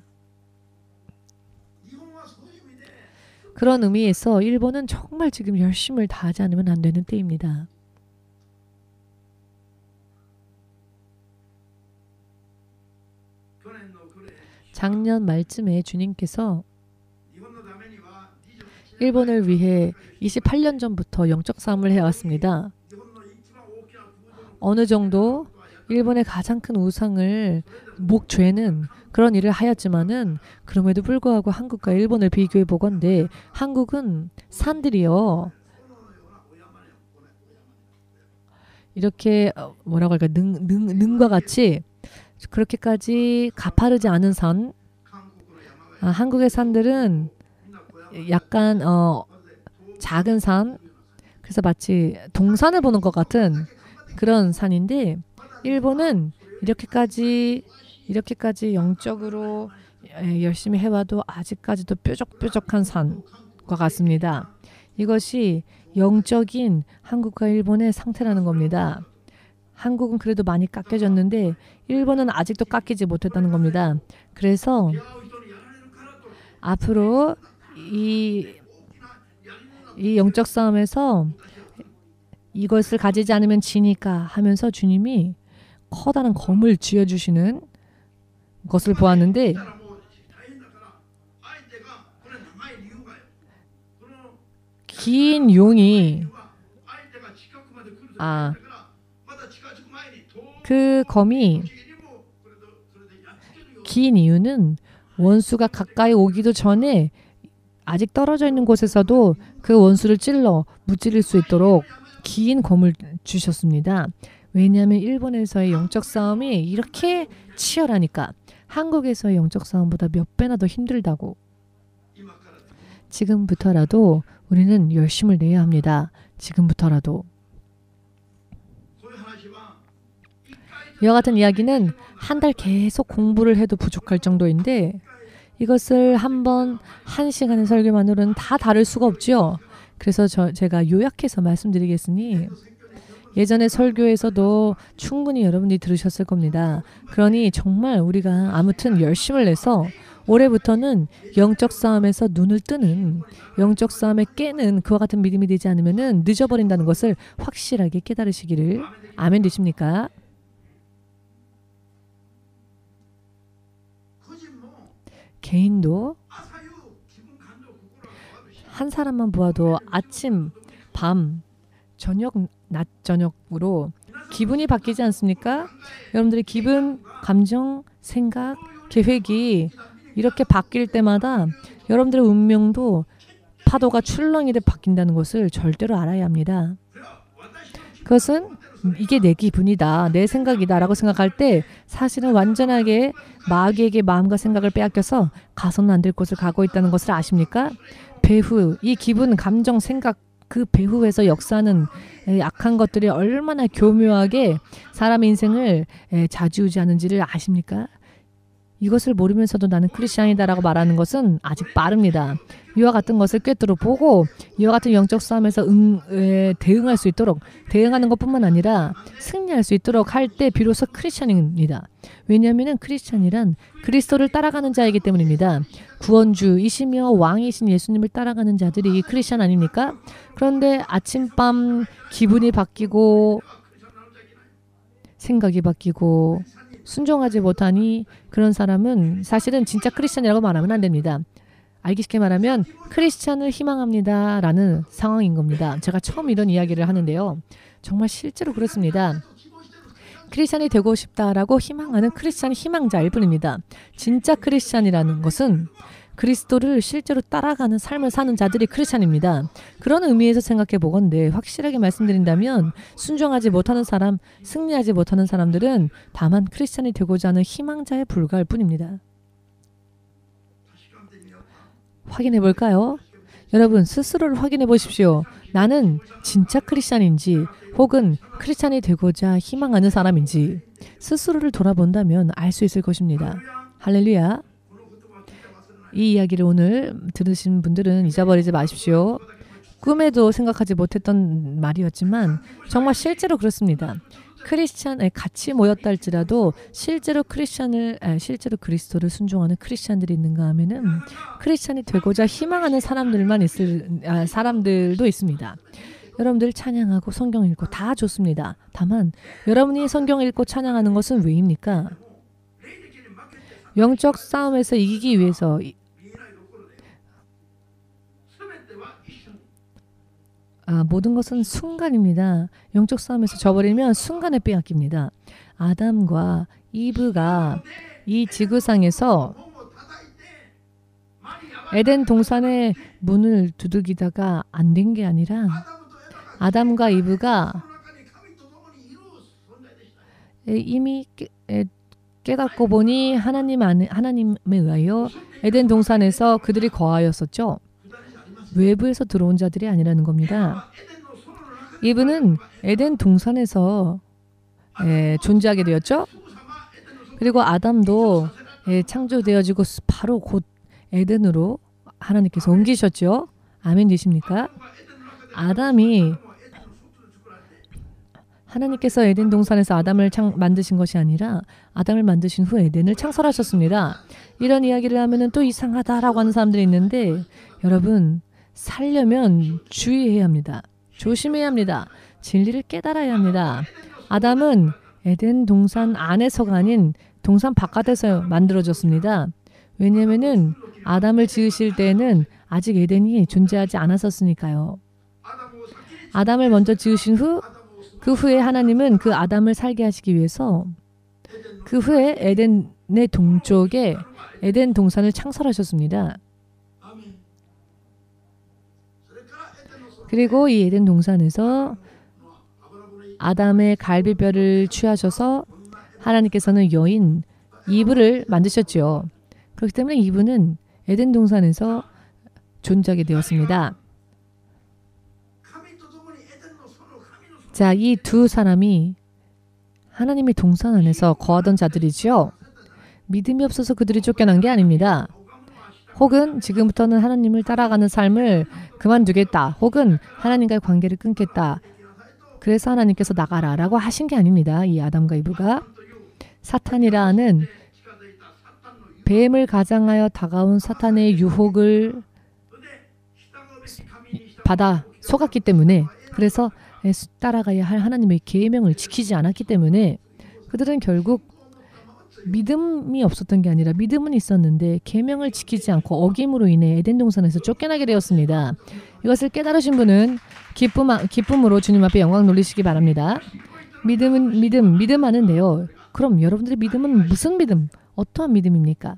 그런 의미에서 일본은 정말 지금 열심을 다하지 않으면 안 되는 때입니다. 작년 말쯤에 주님께서 일본을 위해 28년 전부터 영적 싸움을 해왔습니다. 어느 정도 일본의 가장 큰 우상을 목죄는 그런 일을 하였지만은, 그럼에도 불구하고 한국과 일본을 비교해 보건대 한국은 산들이요 이렇게 뭐라고 할까, 능과 같이 그렇게까지 가파르지 않은 산, 한국의 산들은 약간 작은 산, 그래서 마치 동산을 보는 것 같은 그런 산인데, 일본은 이렇게까지 영적으로 열심히 해와도 아직까지도 뾰족뾰족한 산과 같습니다. 이것이 영적인 한국과 일본의 상태라는 겁니다. 한국은 그래도 많이 깎여졌는데 일본은 아직도 깎이지 못했다는 겁니다. 그래서 앞으로 이 영적 싸움에서 이것을 가지지 않으면 지니까 하면서 주님이 커다란 검을 쥐어주시는 것을 보았는데, 긴 용이 그 검이 긴 이유는 원수가 가까이 오기도 전에 아직 떨어져 있는 곳에서도 그 원수를 찔러 무찌를 수 있도록 긴 검을 주셨습니다. 왜냐하면 일본에서의 영적 싸움이 이렇게 치열하니까, 한국에서의 영적 싸움보다 몇 배나 더 힘들다고. 지금부터라도 우리는 열심을 내야 합니다. 지금부터라도. 이와 같은 이야기는 한 달 계속 공부를 해도 부족할 정도인데, 이것을 한 시간의 설교만으로는 다 다룰 수가 없죠. 그래서 제가 요약해서 말씀드리겠으니, 예전에 설교에서도 충분히 여러분들이 들으셨을 겁니다. 그러니 정말 우리가 아무튼 열심을 내서 올해부터는 영적 싸움에서 눈을 뜨는, 영적 싸움에 깨는 그와 같은 믿음이 되지 않으면 늦어버린다는 것을 확실하게 깨달으시기를. 아멘 되십니까? 개인도 한 사람만 보아도 아침, 밤, 저녁, 낮, 저녁으로 기분이 바뀌지 않습니까? 여러분들의 기분, 감정, 생각, 계획이 이렇게 바뀔 때마다 여러분들의 운명도 파도가 출렁이듯 바뀐다는 것을 절대로 알아야 합니다. 그것은 이게 내 기분이다, 내 생각이다 라고 생각할 때 사실은 완전하게 마귀에게 마음과 생각을 빼앗겨서 가서는 안 될 곳을 가고 있다는 것을 아십니까? 배후, 이 기분, 감정, 생각, 그 배후에서 역사하는 악한 것들이 얼마나 교묘하게 사람의 인생을 좌지우지하는지를 아십니까? 이것을 모르면서도 나는 크리스찬이다라고 말하는 것은 아직 빠릅니다. 이와 같은 것을 꿰뚫어 보고 이와 같은 영적 싸움에서 대응할 수 있도록, 대응하는 것뿐만 아니라 승리할 수 있도록 할 때 비로소 크리스찬입니다. 왜냐하면 크리스찬이란 그리스도를 따라가는 자이기 때문입니다. 구원주이시며 왕이신 예수님을 따라가는 자들이 크리스찬 아닙니까? 그런데 아침밤 기분이 바뀌고 생각이 바뀌고 순종하지 못하니 그런 사람은 사실은 진짜 크리스찬이라고 말하면 안 됩니다. 알기 쉽게 말하면 크리스찬을 희망합니다 라는 상황인 겁니다. 제가 처음 이런 이야기를 하는데요. 정말 실제로 그렇습니다. 크리스찬이 되고 싶다라고 희망하는 크리스찬 희망자일 뿐입니다. 진짜 크리스찬이라는 것은 그리스도를 실제로 따라가는 삶을 사는 자들이 크리스찬입니다. 그런 의미에서 생각해 보건대 확실하게 말씀드린다면 순종하지 못하는 사람, 승리하지 못하는 사람들은 다만 크리스찬이 되고자 하는 희망자에 불과할 뿐입니다. 확인해 볼까요? 여러분 스스로를 확인해 보십시오. 나는 진짜 크리스찬인지 혹은 크리스찬이 되고자 희망하는 사람인지 스스로를 돌아본다면 알 수 있을 것입니다. 할렐루야. 이 이야기를 오늘 들으신 분들은 잊어버리지 마십시오. 꿈에도 생각하지 못했던 말이었지만 정말 실제로 그렇습니다. 크리스찬에 같이 모였다 할지라도 실제로 실제로 그리스도를 순종하는 크리스찬들이 있는가 하면은 크리스찬이 되고자 희망하는 사람들도 있습니다. 여러분들 찬양하고 성경 읽고 다 좋습니다. 다만 여러분이 성경 읽고 찬양하는 것은 왜입니까? 영적 싸움에서 이기기 위해서 모든 것은 순간입니다. 영적 싸움에서 져버리면 순간에 빼앗깁니다. 아담과 이브가 이 지구상에서 에덴 동산의 문을 두들기다가 안 된 게 아니라 아담과 이브가 이미 깨닫고 보니 하나님에 의하여 에덴 동산에서 그들이 거하였었죠. 외부에서 들어온 자들이 아니라는 겁니다. 이브는 에덴 동산에서 존재하게 되었죠. 그리고 아담도 창조되어지고 바로 곧 에덴으로 하나님께서 옮기셨죠. 아멘 되십니까? 아담이 하나님께서 에덴 동산에서 아담을 만드신 것이 아니라 아담을 만드신 후 에덴을 창설하셨습니다. 이런 이야기를 하면 또 이상하다라고 하는 사람들이 있는데 여러분 살려면 주의해야 합니다. 조심해야 합니다. 진리를 깨달아야 합니다. 아담은 에덴 동산 안에서가 아닌 동산 바깥에서 만들어졌습니다. 왜냐하면 아담을 지으실 때에는 아직 에덴이 존재하지 않았었으니까요. 아담을 먼저 지으신 후 그 후에 하나님은 그 아담을 살게 하시기 위해서 그 후에 에덴의 동쪽에 에덴 동산을 창설하셨습니다. 그리고 이 에덴 동산에서 아담의 갈비뼈를 취하셔서 하나님께서는 여인 이브를 만드셨지요. 그렇기 때문에 이브는 에덴 동산에서 존재하게 되었습니다. 자, 이 두 사람이 하나님의 동산 안에서 거하던 자들이지요. 믿음이 없어서 그들이 쫓겨난 게 아닙니다. 혹은 지금부터는 하나님을 따라가는 삶을 그만두겠다. 혹은 하나님과의 관계를 끊겠다. 그래서 하나님께서 나가라 라고 하신 게 아닙니다. 이 아담과 이브가. 사탄이라 하는 뱀을 가장하여 다가온 사탄의 유혹을 받아 속았기 때문에 그래서 따라가야 할 하나님의 계명을 지키지 않았기 때문에 그들은 결국 믿음이 없었던 게 아니라 믿음은 있었는데 계명을 지키지 않고 어김으로 인해 에덴 동산에서 쫓겨나게 되었습니다. 이것을 깨달으신 분은 기쁨으로 주님 앞에 영광 돌리시기 바랍니다. 믿음은 믿음 하는데요. 그럼 여러분들의 믿음은 무슨 믿음? 어떠한 믿음입니까?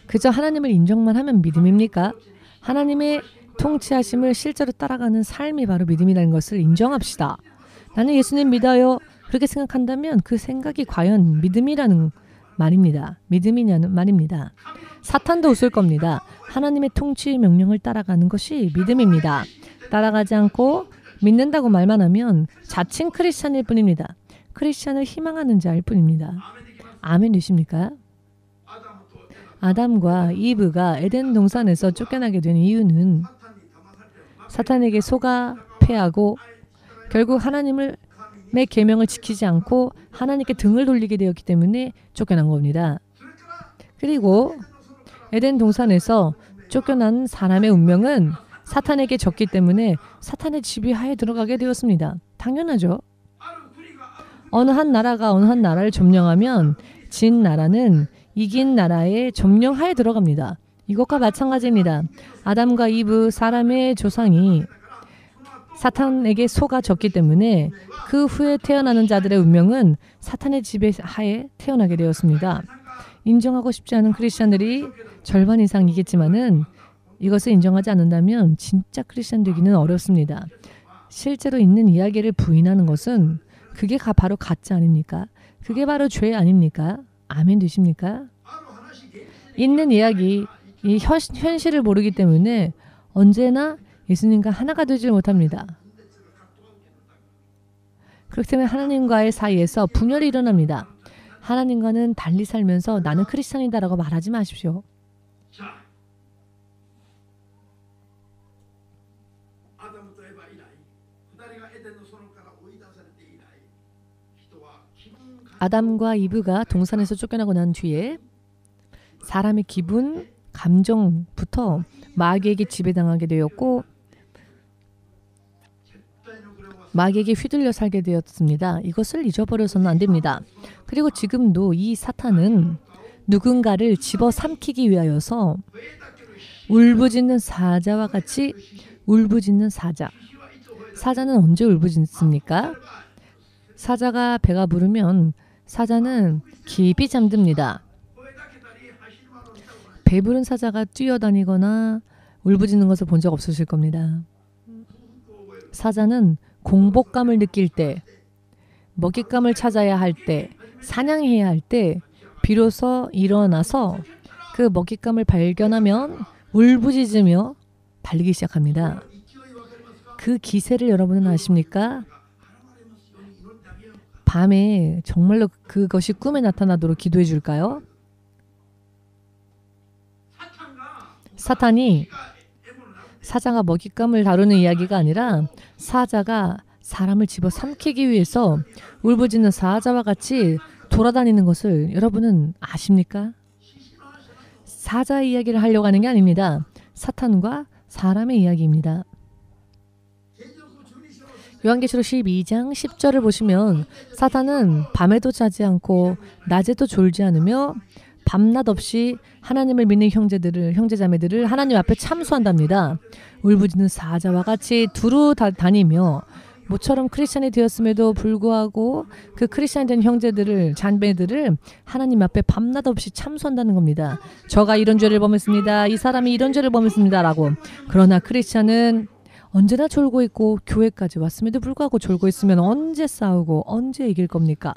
그저 하나님을 인정만 하면 믿음입니까? 하나님의 통치하심을 실제로 따라가는 삶이 바로 믿음이라는 것을 인정합시다. 나는 예수님 믿어요. 그렇게 생각한다면 그 생각이 과연 믿음이라는 말입니다. 믿음이냐는 말입니다. 사탄도 웃을 겁니다. 하나님의 통치 명령을 따라가는 것이 믿음입니다. 따라가지 않고 믿는다고 말만 하면 자칭 크리스찬일 뿐입니다. 크리스찬을 희망하는 자일 뿐입니다. 아멘 되십니까? 아담과 이브가 에덴 동산에서 쫓겨나게 된 이유는 사탄에게 속아 패하고 결국 하나님의 계명을 지키지 않고 하나님께 등을 돌리게 되었기 때문에 쫓겨난 겁니다. 그리고 에덴 동산에서 쫓겨난 사람의 운명은 사탄에게 졌기 때문에 사탄의 지배하에 들어가게 되었습니다. 당연하죠. 어느 한 나라가 어느 한 나라를 점령하면 진 나라는 이긴 나라의 점령하에 들어갑니다. 이것과 마찬가지입니다. 아담과 이브 사람의 조상이 사탄에게 속아졌기 때문에 그 후에 태어나는 자들의 운명은 사탄의 지배하에 태어나게 되었습니다. 인정하고 싶지 않은 크리스찬들이 절반 이상이겠지만은 이것을 인정하지 않는다면 진짜 크리스찬 되기는 어렵습니다. 실제로 있는 이야기를 부인하는 것은 그게 바로 가짜 아닙니까? 그게 바로 죄 아닙니까? 아멘 되십니까? 있는 이야기, 이 현실을 모르기 때문에 언제나 예수님과 하나가 되지 못합니다. 그렇기 때문에 하나님과의 사이에서 분열이 일어납니다. 하나님과는 달리 살면서 나는 크리스찬이다라고 말하지 마십시오. 아담과 이브가 동산에서 쫓겨나고 난 뒤에 사람의 기분, 감정부터 마귀에게 지배당하게 되었고 마귀에게 휘둘려 살게 되었습니다. 이것을 잊어버려서는 안 됩니다. 그리고 지금도 이 사탄은 누군가를 집어삼키기 위하여서 울부짖는 사자와 같이 울부짖는 사자. 사자는 언제 울부짖습니까? 사자가 배가 부르면 사자는 깊이 잠듭니다. 배부른 사자가 뛰어다니거나 울부짖는 것을 본 적 없으실 겁니다. 사자는 공복감을 느낄 때, 먹잇감을 찾아야 할 때, 사냥해야 할 때 비로소 일어나서 그 먹잇감을 발견하면 울부짖으며 달리기 시작합니다. 그 기세를 여러분은 아십니까? 밤에 정말로 그것이 꿈에 나타나도록 기도해 줄까요? 사탄이 사자가 먹잇감을 다루는 이야기가 아니라 사자가 사람을 집어삼키기 위해서 울부짖는 사자와 같이 돌아다니는 것을 여러분은 아십니까? 사자 이야기를 하려고 하는 게 아닙니다. 사탄과 사람의 이야기입니다. 요한계시록 12장 10절을 보시면 사탄은 밤에도 자지 않고 낮에도 졸지 않으며 밤낮 없이 하나님을 믿는 형제자매들을 하나님 앞에 참수한답니다. 울부짖는 사자와 같이 두루 다니며 모처럼 크리스찬이 되었음에도 불구하고 그 크리스찬이 된 형제들을 자매들을 하나님 앞에 밤낮 없이 참수한다는 겁니다. 저가 이런 죄를 범했습니다. 이 사람이 이런 죄를 범했습니다. 라고. 그러나 크리스찬은 언제나 졸고 있고 교회까지 왔음에도 불구하고 졸고 있으면 언제 싸우고 언제 이길 겁니까?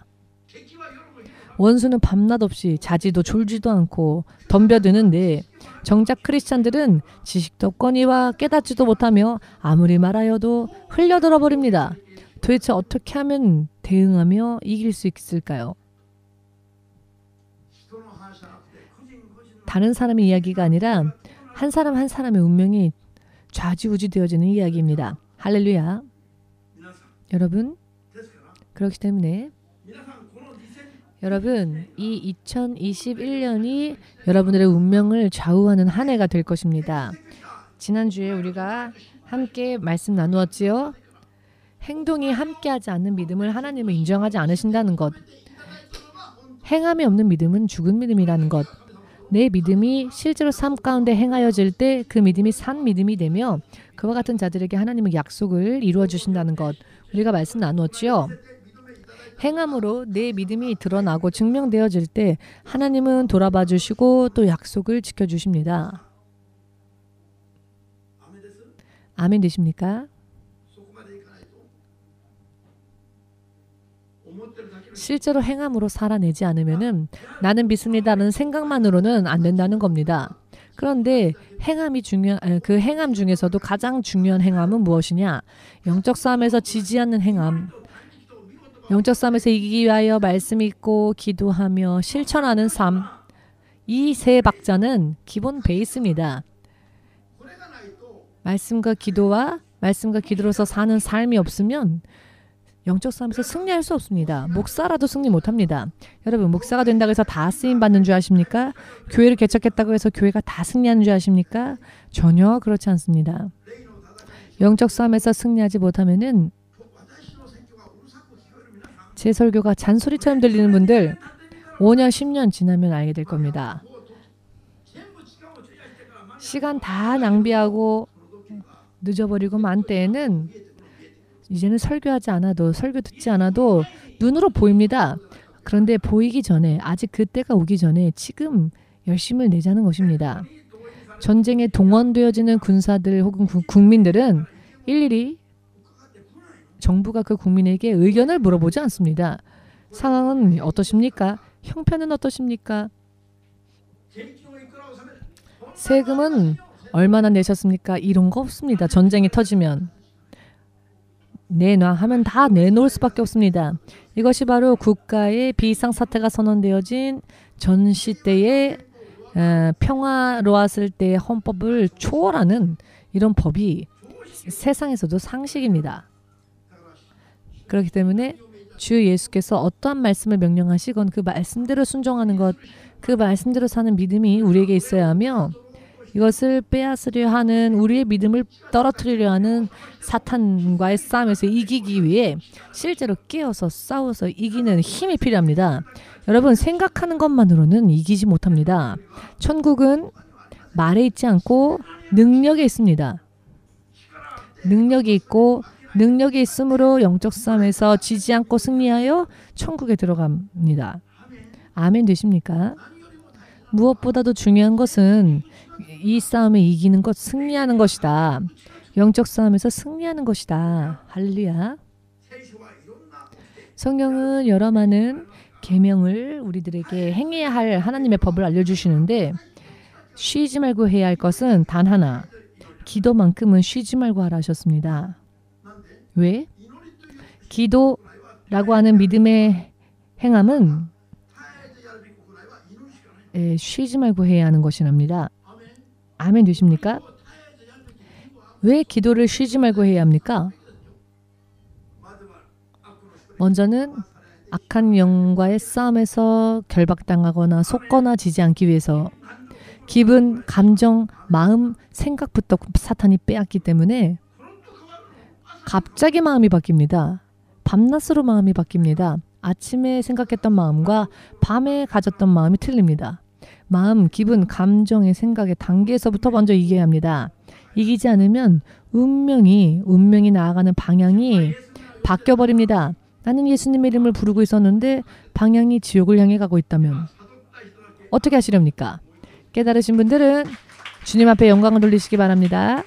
원수는 밤낮 없이 자지도 졸지도 않고 덤벼드는데 정작 크리스찬들은 지식도 없거니와 깨닫지도 못하며 아무리 말하여도 흘려들어 버립니다. 도대체 어떻게 하면 대응하며 이길 수 있을까요? 다른 사람의 이야기가 아니라 한 사람 한 사람의 운명이 좌지우지 되어지는 이야기입니다. 할렐루야. 여러분, 그렇기 때문에 여러분, 이 2021년이 여러분들의 운명을 좌우하는 한 해가 될 것입니다. 지난주에 우리가 함께 말씀 나누었지요. 행동이 함께하지 않는 믿음을 하나님은 인정하지 않으신다는 것. 행함이 없는 믿음은 죽은 믿음이라는 것. 내 믿음이 실제로 삶 가운데 행하여질 때 그 믿음이 산 믿음이 되며 그와 같은 자들에게 하나님은 약속을 이루어 주신다는 것. 우리가 말씀 나누었지요. 행함으로 내 믿음이 드러나고 증명되어질 때 하나님은 돌아봐 주시고 또 약속을 지켜주십니다. 아멘 되십니까? 실제로 행함으로 살아내지 않으면은 나는 믿습니다라는 생각만으로는 안 된다는 겁니다. 그런데 그 행함 중에서도 가장 중요한 행함은 무엇이냐? 영적 싸움에서 지지 않는 행함. 영적 싸움에서 이기기 위하여 말씀 읽고 기도하며 실천하는 삶. 이 세 박자는 기본 베이스입니다. 말씀과 기도로서 사는 삶이 없으면 영적 싸움에서 승리할 수 없습니다. 목사라도 승리 못합니다. 여러분, 목사가 된다고 해서 다 쓰임받는 줄 아십니까? 교회를 개척했다고 해서 교회가 다 승리하는 줄 아십니까? 전혀 그렇지 않습니다. 영적 싸움에서 승리하지 못하면은 제 설교가 잔소리처럼 들리는 분들 5년, 10년 지나면 알게 될 겁니다. 시간 다 낭비하고 늦어버리고 만 때에는 이제는 설교 듣지 않아도 눈으로 보입니다. 그런데 보이기 전에, 아직 그때가 오기 전에 지금 열심을 내자는 것입니다. 전쟁에 동원되어지는 군사들 혹은 국민들은 일일이 정부가 그 국민에게 의견을 물어보지 않습니다. 상황은 어떠십니까? 형편은 어떠십니까? 세금은 얼마나 내셨습니까? 이런 거 없습니다. 전쟁이 터지면. 내놔 하면 다 내놓을 수밖에 없습니다. 이것이 바로 국가의 비상사태가 선언되어진 전 시대의 평화로웠을 때의 헌법을 초월하는 이런 법이 세상에서도 상식입니다. 그렇기 때문에 주 예수께서 어떠한 말씀을 명령하시건 그 말씀대로 순종하는 것, 그 말씀대로 사는 믿음이 우리에게 있어야 하며, 이것을 빼앗으려 하는, 우리의 믿음을 떨어뜨리려 하는 사탄과의 싸움에서 이기기 위해 실제로 깨어서 싸워서 이기는 힘이 필요합니다. 여러분, 생각하는 것만으로는 이기지 못합니다. 천국은 말에 있지 않고 능력에 있습니다. 능력이 있고, 능력이 있으므로 영적 싸움에서 지지 않고 승리하여 천국에 들어갑니다. 아멘 되십니까? 무엇보다도 중요한 것은 이 싸움에 이기는 것, 승리하는 것이다. 영적 싸움에서 승리하는 것이다. 할렐루야. 성경은 여러 많은 계명을 우리들에게 행해야 할 하나님의 법을 알려주시는데, 쉬지 말고 해야 할 것은 단 하나, 기도만큼은 쉬지 말고 하라 하셨습니다. 왜? 기도라고 하는 믿음의 행함은 쉬지 말고 해야 하는 것이랍니다. 아멘 되십니까? 왜 기도를 쉬지 말고 해야 합니까? 먼저는 악한 영과의 싸움에서 결박당하거나 속거나 지지 않기 위해서, 기분, 감정, 마음, 생각부터 사탄이 빼앗기 때문에 갑자기 마음이 바뀝니다. 밤낮으로 마음이 바뀝니다. 아침에 생각했던 마음과 밤에 가졌던 마음이 틀립니다. 마음, 기분, 감정의 생각의 단계에서부터 먼저 이겨야 합니다. 이기지 않으면 운명이 나아가는 방향이 바뀌어버립니다. 나는 예수님의 이름을 부르고 있었는데 방향이 지옥을 향해 가고 있다면 어떻게 하시렵니까? 깨달으신 분들은 주님 앞에 영광을 돌리시기 바랍니다.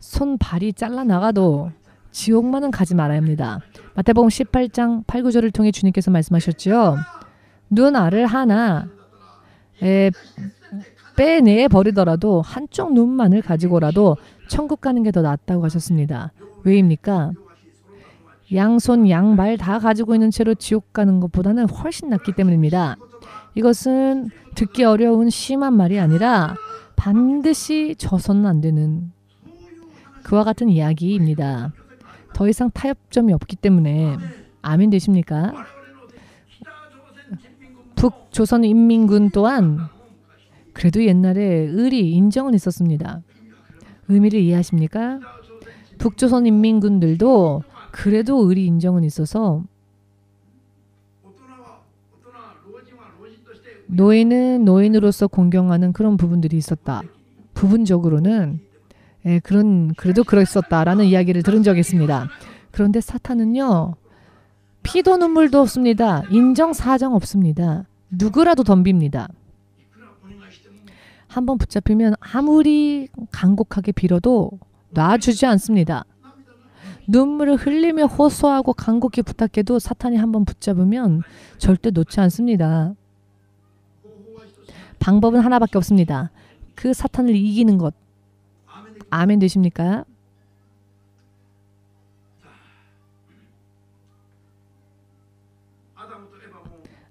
손발이 잘라나가도 지옥만은 가지 말아야 합니다. 마태복음 18장 8, 9절을 통해 주님께서 말씀하셨죠. 눈 알을 하나 빼내 버리더라도 한쪽 눈만을 가지고라도 천국 가는 게 더 낫다고 하셨습니다. 왜입니까? 양손 양발 다 가지고 있는 채로 지옥 가는 것보다는 훨씬 낫기 때문입니다. 이것은 듣기 어려운 심한 말이 아니라 반드시 져서는 안 되는 그와 같은 이야기입니다. 더 이상 타협점이 없기 때문에. 아멘 되십니까? 북조선인민군 또한 그래도 옛날에 의리, 인정은 있었습니다. 의미를 이해하십니까? 북조선인민군들도 그래도 의리, 인정은 있어서 노예는 노예인으로서 공경하는 그런 부분들이 있었다. 부분적으로는 그래도 그랬었다라는 이야기를 들은 적이 있습니다. 그런데 사탄은요, 피도 눈물도 없습니다. 인정, 사정 없습니다. 누구라도 덤빕니다. 한번 붙잡히면 아무리 간곡하게 빌어도 놔주지 않습니다. 눈물을 흘리며 호소하고 간곡히 부탁해도 사탄이 한번 붙잡으면 절대 놓지 않습니다. 방법은 하나밖에 없습니다. 그 사탄을 이기는 것. 아멘 되십니까?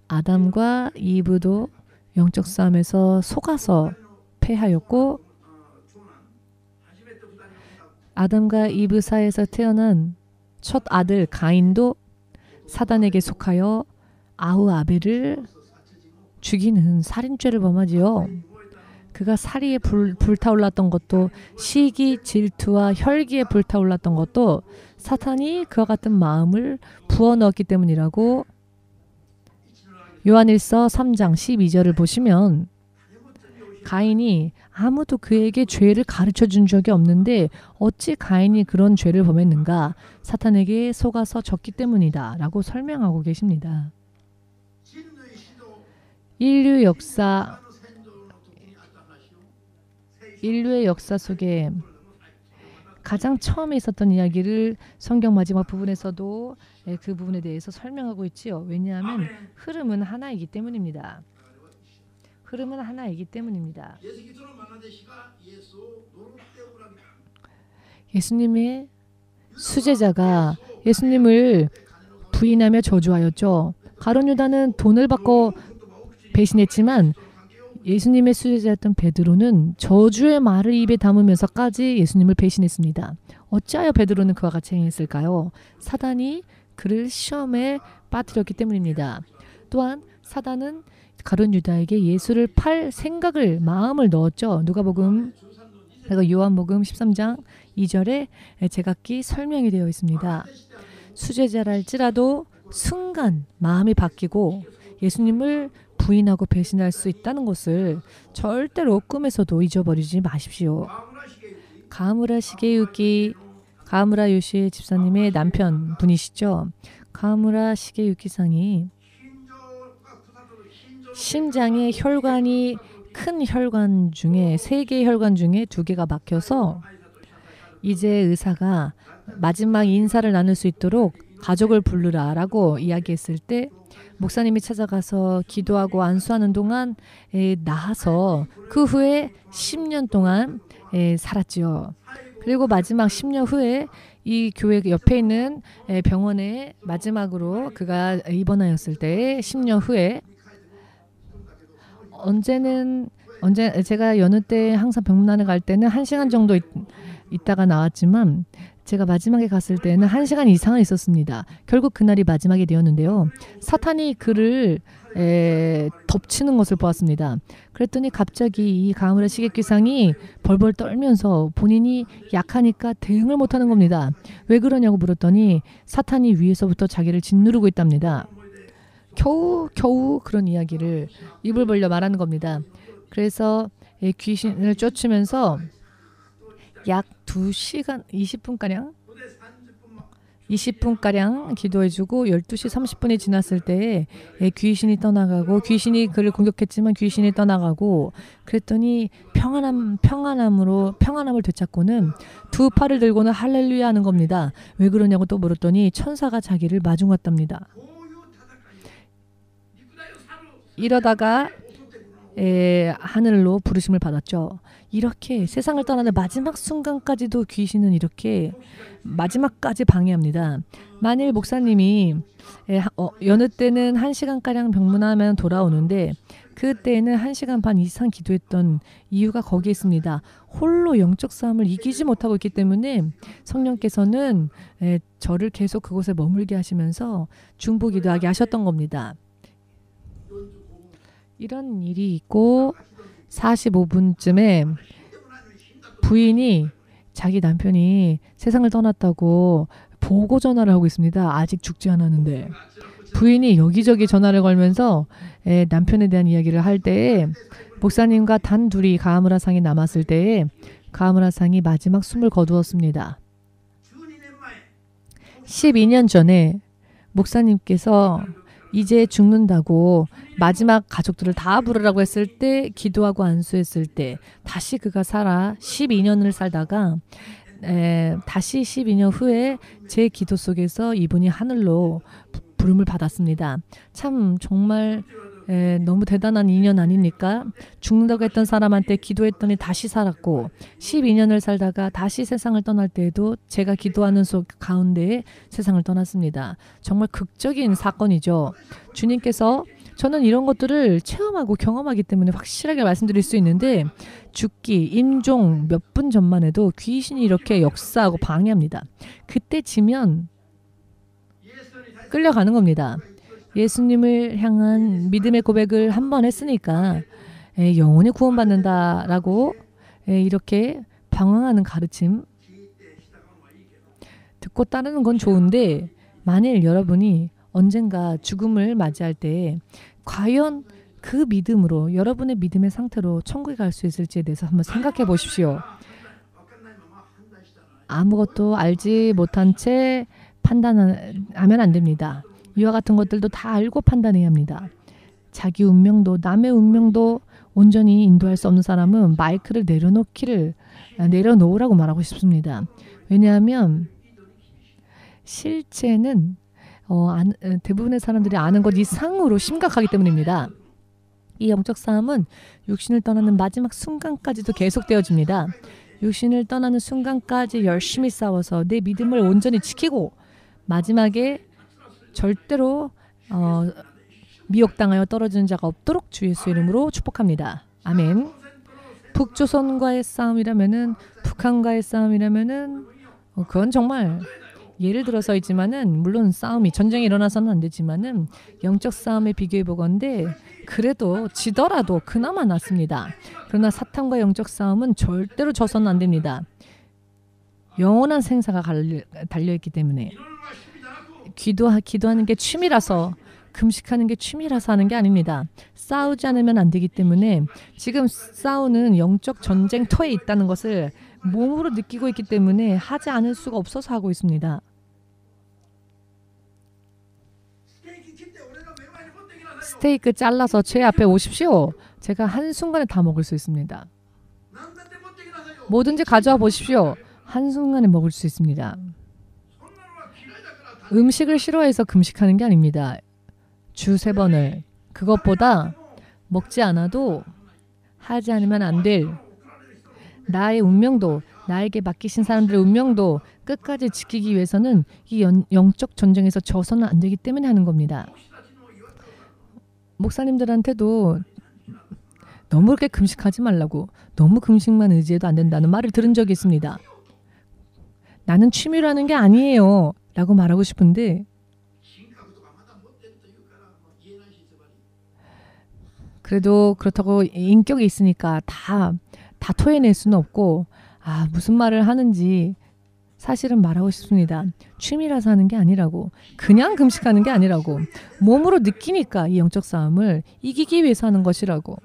아담과 이브도 영적 싸움에서 속아서 패하였고, 아담과 이브 사이에서 태어난 첫 아들 가인도 사단에게 속하여 아우 아벨을 죽이는 살인죄를 범하지요. 그가 사리에 불타올랐던 것도, 시기, 질투와 혈기에 불타올랐던 것도 사탄이 그와 같은 마음을 부어넣었기 때문이라고 요한일서 3장 12절을 보시면, 가인이 아무도 그에게 죄를 가르쳐 준 적이 없는데 어찌 가인이 그런 죄를 범했는가? 사탄에게 속아서 졌기 때문이다 라고 설명하고 계십니다. 인류의 역사 속에 가장 처음에 있었던 이야기를 성경 마지막 부분에서도 그 부분에 대해서 설명하고 있지요. 왜냐하면 흐름은 하나이기 때문입니다. 흐름은 하나이기 때문입니다. 예수님의 수제자가 예수님을 부인하며 저주하였죠. 가룟 유다는 돈을 받고 배신했지만 예수님의 수제자였던 베드로는 저주의 말을 입에 담으면서까지 예수님을 배신했습니다. 어찌하여 베드로는 그와 같이 행했을까요? 사단이 그를 시험에 빠뜨렸기 때문입니다. 또한 사단은 가룟 유다에게 예수를 팔 생각을, 마음을 넣었죠. 요한복음 13장 2절에 제각기 설명이 되어 있습니다. 수제자랄지라도 순간 마음이 바뀌고 예수님을 부인하고 배신할 수 있다는 것을 절대로 꿈에서도 잊어버리지 마십시오. 가무라 요시의 집사님의 남편 분이시죠. 가무라 시게유키상이 심장의 혈관이 큰 혈관 중에 3개의 혈관 중에 2개가 막혀서 이제 의사가 마지막 인사를 나눌 수 있도록 가족을 부르라 라고 이야기했을 때 목사님이 찾아가서 기도하고 안수하는 동안 나아서 그 후에 10년 동안 살았지요. 그리고 마지막 10년 후에 이 교회 옆에 있는 병원에 마지막으로 그가 입원하였을 때 10년 후에 제가 여느 때 항상 병문안에 갈 때는 1시간 정도 있다가 나왔지만 제가 마지막에 갔을 때는 1시간 이상은 있었습니다. 결국 그날이 마지막이 되었는데요. 사탄이 그를 덮치는 것을 보았습니다. 그랬더니 갑자기 이 가무라 시게귀상이 벌벌 떨면서 본인이 약하니까 대응을 못하는 겁니다. 왜 그러냐고 물었더니 사탄이 위에서부터 자기를 짓누르고 있답니다. 겨우 그런 이야기를 입을 벌려 말하는 겁니다. 그래서 귀신을 쫓으면서 약 2시간 20분가량 기도해주고 12시 30분이 지났을 때 귀신이 떠나가고, 귀신이 그를 공격했지만 귀신이 떠나가고, 그랬더니 평안함을 되찾고는 2 팔을 들고는 할렐루야 하는 겁니다. 왜 그러냐고 또 물었더니 천사가 자기를 마중 왔답니다. 이러다가 하늘로 부르심을 받았죠. 이렇게 세상을 떠나는 마지막 순간까지도 귀신은 이렇게 마지막까지 방해합니다. 만일 목사님이 여느 때는 1시간가량 병문하면 돌아오는데 그때는 1시간 반 이상 기도했던 이유가 거기에 있습니다. 홀로 영적 싸움을 이기지 못하고 있기 때문에 성령께서는 저를 계속 그곳에 머물게 하시면서 중보 기도하게 하셨던 겁니다. 이런 일이 있고 45분쯤에 부인이 자기 남편이 세상을 떠났다고 보고 전화를 하고 있습니다. 아직 죽지 않았는데. 부인이 여기저기 전화를 걸면서 남편에 대한 이야기를 할 때에 목사님과 단 둘이 가하무라상이 남았을 때에 가하무라상이 마지막 숨을 거두었습니다. 12년 전에 목사님께서 이제 죽는다고 마지막 가족들을 다 부르라고 했을 때, 기도하고 안수했을 때 다시 그가 살아 12년을 살다가 다시 12년 후에 제 기도 속에서 이분이 하늘로 부름을 받았습니다. 참 정말 너무 대단한 인연 아닙니까? 죽는다고 했던 사람한테 기도했더니 다시 살았고, 12년을 살다가 다시 세상을 떠날 때에도 제가 기도하는 속 가운데에 세상을 떠났습니다. 정말 극적인 사건이죠. 주님께서, 저는 이런 것들을 체험하고 경험하기 때문에 확실하게 말씀드릴 수 있는데, 죽기, 임종 몇 분 전만 해도 귀신이 이렇게 역사하고 방해합니다. 그때쯤이면 끌려가는 겁니다. 예수님을 향한 믿음의 고백을 한 번 했으니까 영원히 구원받는다라고 이렇게 방황하는 가르침 듣고 따르는 건 좋은데, 만일 여러분이 언젠가 죽음을 맞이할 때 과연 그 믿음으로, 여러분의 믿음의 상태로 천국에 갈 수 있을지에 대해서 한번 생각해 보십시오. 아무것도 알지 못한 채 판단하면 안 됩니다. 이와 같은 것들도 다 알고 판단해야 합니다. 자기 운명도, 남의 운명도 온전히 인도할 수 없는 사람은 마이크를 내려놓으라고 말하고 싶습니다. 왜냐하면 실체는 대부분의 사람들이 아는 것 이상으로 심각하기 때문입니다. 이 영적 싸움은 육신을 떠나는 마지막 순간까지도 계속되어집니다. 육신을 떠나는 순간까지 열심히 싸워서 내 믿음을 온전히 지키고 마지막에 절대로 미혹당하여 떨어지는 자가 없도록 주 예수 이름으로 축복합니다. 아멘. 북조선과의 싸움이라면은, 북한과의 싸움이라면은 그건 정말 예를 들어서 있지만은, 물론 싸움이, 전쟁이 일어나서는 안 되지만은 영적 싸움에 비교해 보건대 그래도 지더라도 그나마 낫습니다. 그러나 사탄과 영적 싸움은 절대로 져서는 안 됩니다. 영원한 생사가 달려있기 때문에. 기도하는 게 취미라서, 금식하는 게 취미라서 하는 게 아닙니다. 싸우지 않으면 안 되기 때문에 지금 싸우는 영적 전쟁터에 있다는 것을 몸으로 느끼고 있기 때문에 하지 않을 수가 없어서 하고 있습니다. 스테이크 잘라서 제 앞에 오십시오. 제가 한순간에 다 먹을 수 있습니다. 뭐든지 가져와 보십시오. 한순간에 먹을 수 있습니다. 음식을 싫어해서 금식하는 게 아닙니다. 주 3번을. 그것보다 먹지 않아도, 하지 않으면 안 될 나의 운명도, 나에게 맡기신 사람들의 운명도 끝까지 지키기 위해서는 이 영적 전쟁에서 져서는 안 되기 때문에 하는 겁니다. 목사님들한테도 너무 그렇게 금식하지 말라고, 너무 금식만 의지해도 안 된다는 말을 들은 적이 있습니다. 나는 취미로 하는 게 아니에요 라고 말하고 싶은데, 그래도 그렇다고 인격이 있으니까 다 토해낼 수는 없고, 무슨 말을 하는지 사실은 말하고 싶습니다. 취미라서 하는 게 아니라고, 그냥 금식하는 게 아니라고, 몸으로 느끼니까 이 영적 싸움을 이기기 위해서 하는 것이라고.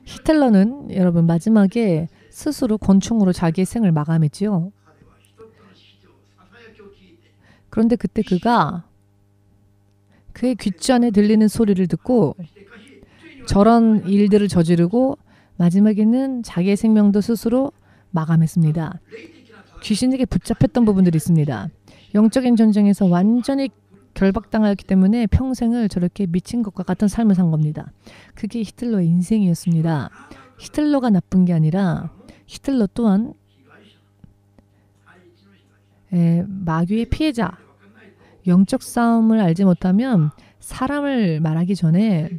히틀러는 여러분 마지막에 스스로 권총으로 자기의 생을 마감했지요. 그런데 그때 그가 그의 귓전에 들리는 소리를 듣고 저런 일들을 저지르고 마지막에는 자기의 생명도 스스로 마감했습니다. 귀신에게 붙잡혔던 부분들이 있습니다. 영적인 전쟁에서 완전히 결박당하였기 때문에 평생을 저렇게 미친 것과 같은 삶을 산 겁니다. 그게 히틀러의 인생이었습니다. 히틀러가 나쁜 게 아니라 히틀러 또한 마귀의 피해자, 영적 싸움을 알지 못하면 사람을 말하기 전에,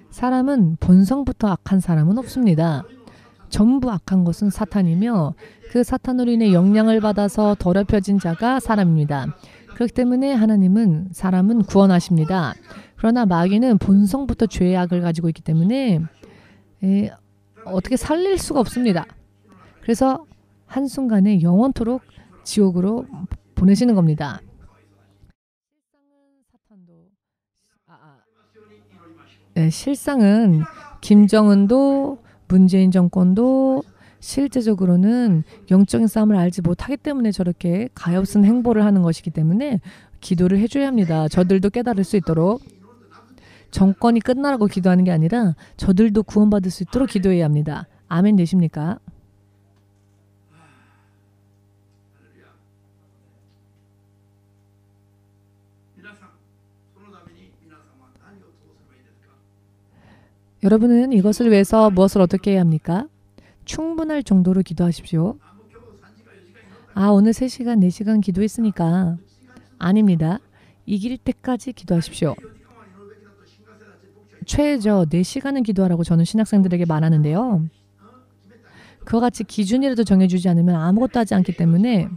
사람은 본성부터 악한 사람은 없습니다. 전부 악한 것은 사탄이며 그 사탄으로 인해 영향을 받아서 더럽혀진 자가 사람입니다. 그렇기 때문에 하나님은 사람은 구원하십니다. 그러나 마귀는 본성부터 죄악을 가지고 있기 때문에 어떻게 살릴 수가 없습니다. 그래서 한순간에 영원토록 지옥으로 보내시는 겁니다. 실상은 김정은도 문재인 정권도 실제적으로는 영적인 싸움을 알지 못하기 때문에 저렇게 가엾은 행보를 하는 것이기 때문에 기도를 해줘야 합니다. 저들도 깨달을 수 있도록. 정권이 끝나라고 기도하는 게 아니라 저들도 구원받을 수 있도록 기도해야 합니다. 아멘 되십니까? 여러분은 이것을 위해서 무엇을 어떻게 해야 합니까? 충분할 정도로 기도하십시오. 오늘 3시간, 4시간 기도했으니까. 아닙니다. 이길 때까지 기도하십시오. 최저 4시간은 기도하라고 저는 신학생들에게 말하는데요. 그와 같이 기준이라도 정해주지 않으면 아무것도 하지 않기 때문에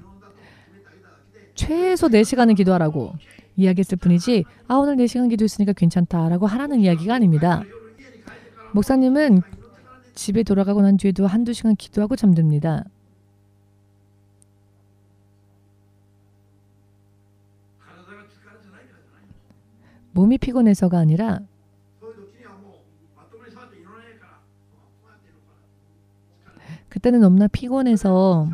최소 4시간은 기도하라고 이야기했을 뿐이지 오늘 4시간 기도했으니까 괜찮다라고 하라는 이야기가 아닙니다. 목사님은 집에 돌아가고 난 뒤에도 1-2시간 기도하고 잠듭니다. 몸이 피곤해서가 아니라 그때는 너무나 피곤해서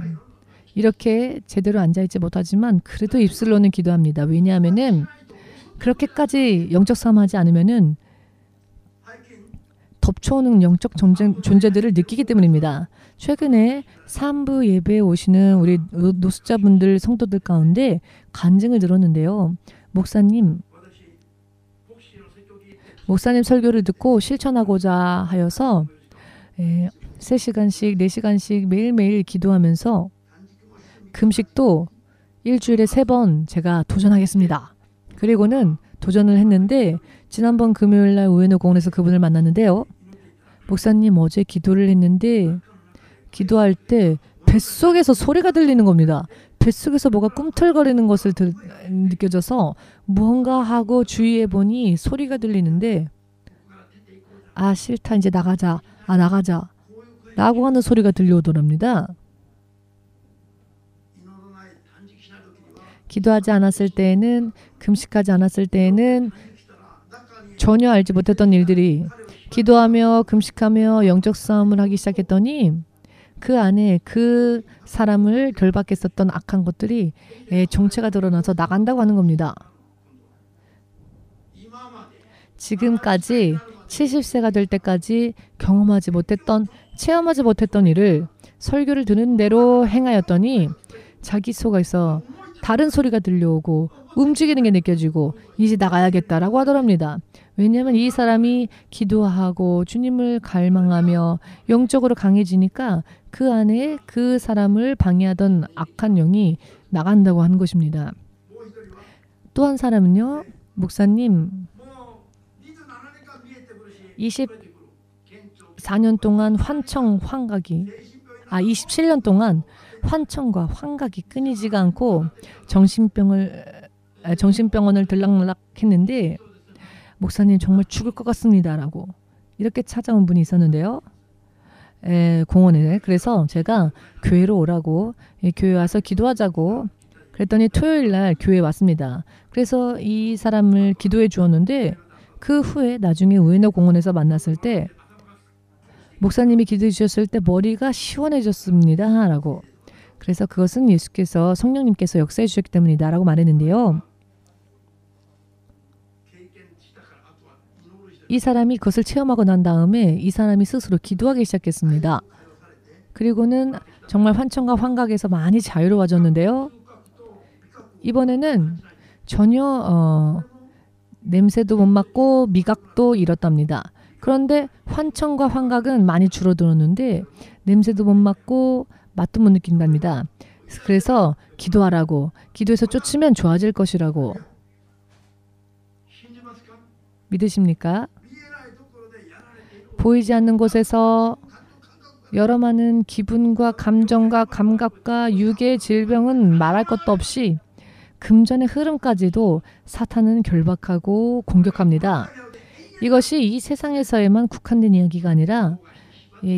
이렇게 제대로 앉아있지 못하지만 그래도 입술로는 기도합니다. 왜냐하면은 그렇게까지 영적 싸움하지 않으면은 덮쳐오는 영적 존재들을 느끼기 때문입니다. 최근에 3부 예배에 오시는 우리 노숙자분들 성도들 가운데 간증을 들었는데요. 목사님 설교를 듣고 실천하고자 하여서 3시간씩 4시간씩 매일매일 기도하면서 금식도 일주일에 3번 제가 도전하겠습니다. 그리고는 도전을 했는데 지난번 금요일날 우에노 공원에서 그분을 만났는데요. 목사님 어제 기도를 했는데 기도할 때 뱃속에서 소리가 들리는 겁니다. 뱃속에서 뭐가 꿈틀거리는 것을 느껴져서 무언가 하고 주위에 보니 소리가 들리는데 싫다 이제 나가자. 나가자. 라고 하는 소리가 들려오더랍니다. 기도하지 않았을 때에는 금식하지 않았을 때에는 전혀 알지 못했던 일들이 기도하며 금식하며 영적 싸움을 하기 시작했더니 그 안에 그 사람을 결박했었던 악한 것들이 정체가 드러나서 나간다고 하는 겁니다. 지금까지 70세가 될 때까지 경험하지 못했던 체험하지 못했던 일을 설교를 듣는 대로 행하였더니 자기 속에서 다른 소리가 들려오고 움직이는 게 느껴지고 이제 나가야겠다라고 하더랍니다. 왜냐하면 이 사람이 기도하고 주님을 갈망하며 영적으로 강해지니까 그 안에 그 사람을 방해하던 악한 영이 나간다고 하는 것입니다. 또 한 사람은요. 목사님 24년 동안 27년 동안 환청과 환각이 끊이지가 않고 정신병원을 들락날락했는데 목사님 정말 죽을 것 같습니다 라고 이렇게 찾아온 분이 있었는데요. 공원에. 그래서 제가 교회로 오라고 교회 와서 기도하자고 그랬더니 토요일 날 교회에 왔습니다. 그래서 이 사람을 기도해 주었는데 그 후에 나중에 우에노 공원에서 만났을 때 목사님이 기도해 주셨을 때 머리가 시원해졌습니다 라고. 그래서 그것은 예수께서 성령님께서 역사해 주셨기 때문이다 라고 말했는데요. 이 사람이 그것을 체험하고 난 다음에 이 사람이 스스로 기도하기 시작했습니다. 그리고는 정말 환청과 환각에서 많이 자유로워졌는데요. 이번에는 전혀 냄새도 못 맡고 미각도 잃었답니다. 그런데 환청과 환각은 많이 줄어들었는데 냄새도 못 맡고 맛도 못 느낀답니다. 그래서 기도하라고, 기도해서 쫓으면 좋아질 것이라고. 믿으십니까? 보이지 않는 곳에서 여러 많은 기분과 감정과 감각과 육의 질병은 말할 것도 없이 금전의 흐름까지도 사탄은 결박하고 공격합니다. 이것이 이 세상에서에만 국한된 이야기가 아니라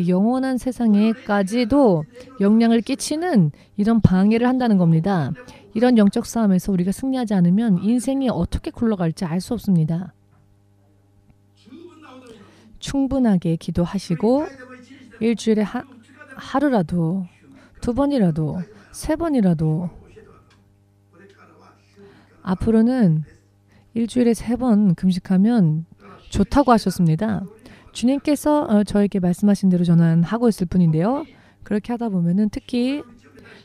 영원한 세상에까지도 영향을 끼치는 이런 방해를 한다는 겁니다. 이런 영적 싸움에서 우리가 승리하지 않으면 인생이 어떻게 굴러갈지 알 수 없습니다. 충분하게 기도하시고 일주일에 하루라도 2번이라도 3번이라도 앞으로는 일주일에 3번 금식하면 좋다고 하셨습니다. 주님께서 저에게 말씀하신 대로 저는 하고 있을 뿐인데요. 그렇게 하다 보면은 특히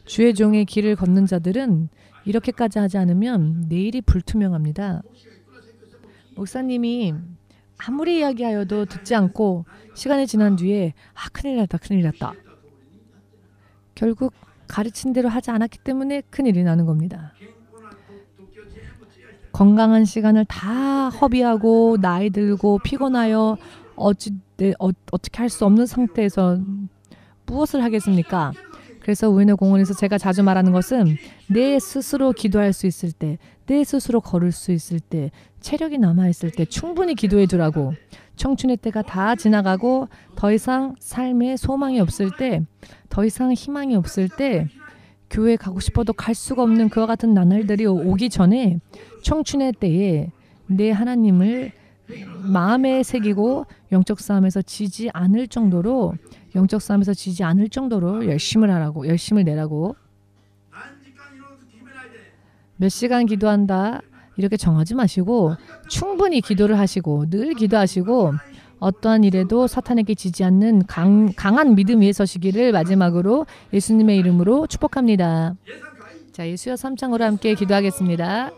주의 종의 길을 걷는 자들은 이렇게까지 하지 않으면 내일이 불투명합니다. 목사님이 아무리 이야기하여도 듣지 않고 시간이 지난 뒤에 큰일 났다, 큰일 났다. 결국 가르친 대로 하지 않았기 때문에 큰일이 나는 겁니다. 건강한 시간을 다 허비하고 나이 들고 피곤하여 어떻게 할 수 없는 상태에서 무엇을 하겠습니까? 그래서 우인의 공원에서 제가 자주 말하는 것은 내 스스로 기도할 수 있을 때, 내 스스로 걸을 수 있을 때, 체력이 남아있을 때 충분히 기도해 두라고. 청춘의 때가 다 지나가고 더 이상 삶에 소망이 없을 때, 더 이상 희망이 없을 때 교회 가고 싶어도 갈 수가 없는 그와 같은 나날들이 오기 전에 청춘의 때에 내 하나님을 마음에 새기고 영적 싸움에서 지지 않을 정도로 열심을 하라고, 열심을 내라고. 몇 시간 기도한다 이렇게 정하지 마시고 충분히 기도를 하시고 늘 기도하시고 어떠한 일에도 사탄에게 지지 않는 강한 믿음 위에 서시기를 마지막으로 예수님의 이름으로 축복합니다. 자, 예수여 3창으로 함께 기도하겠습니다.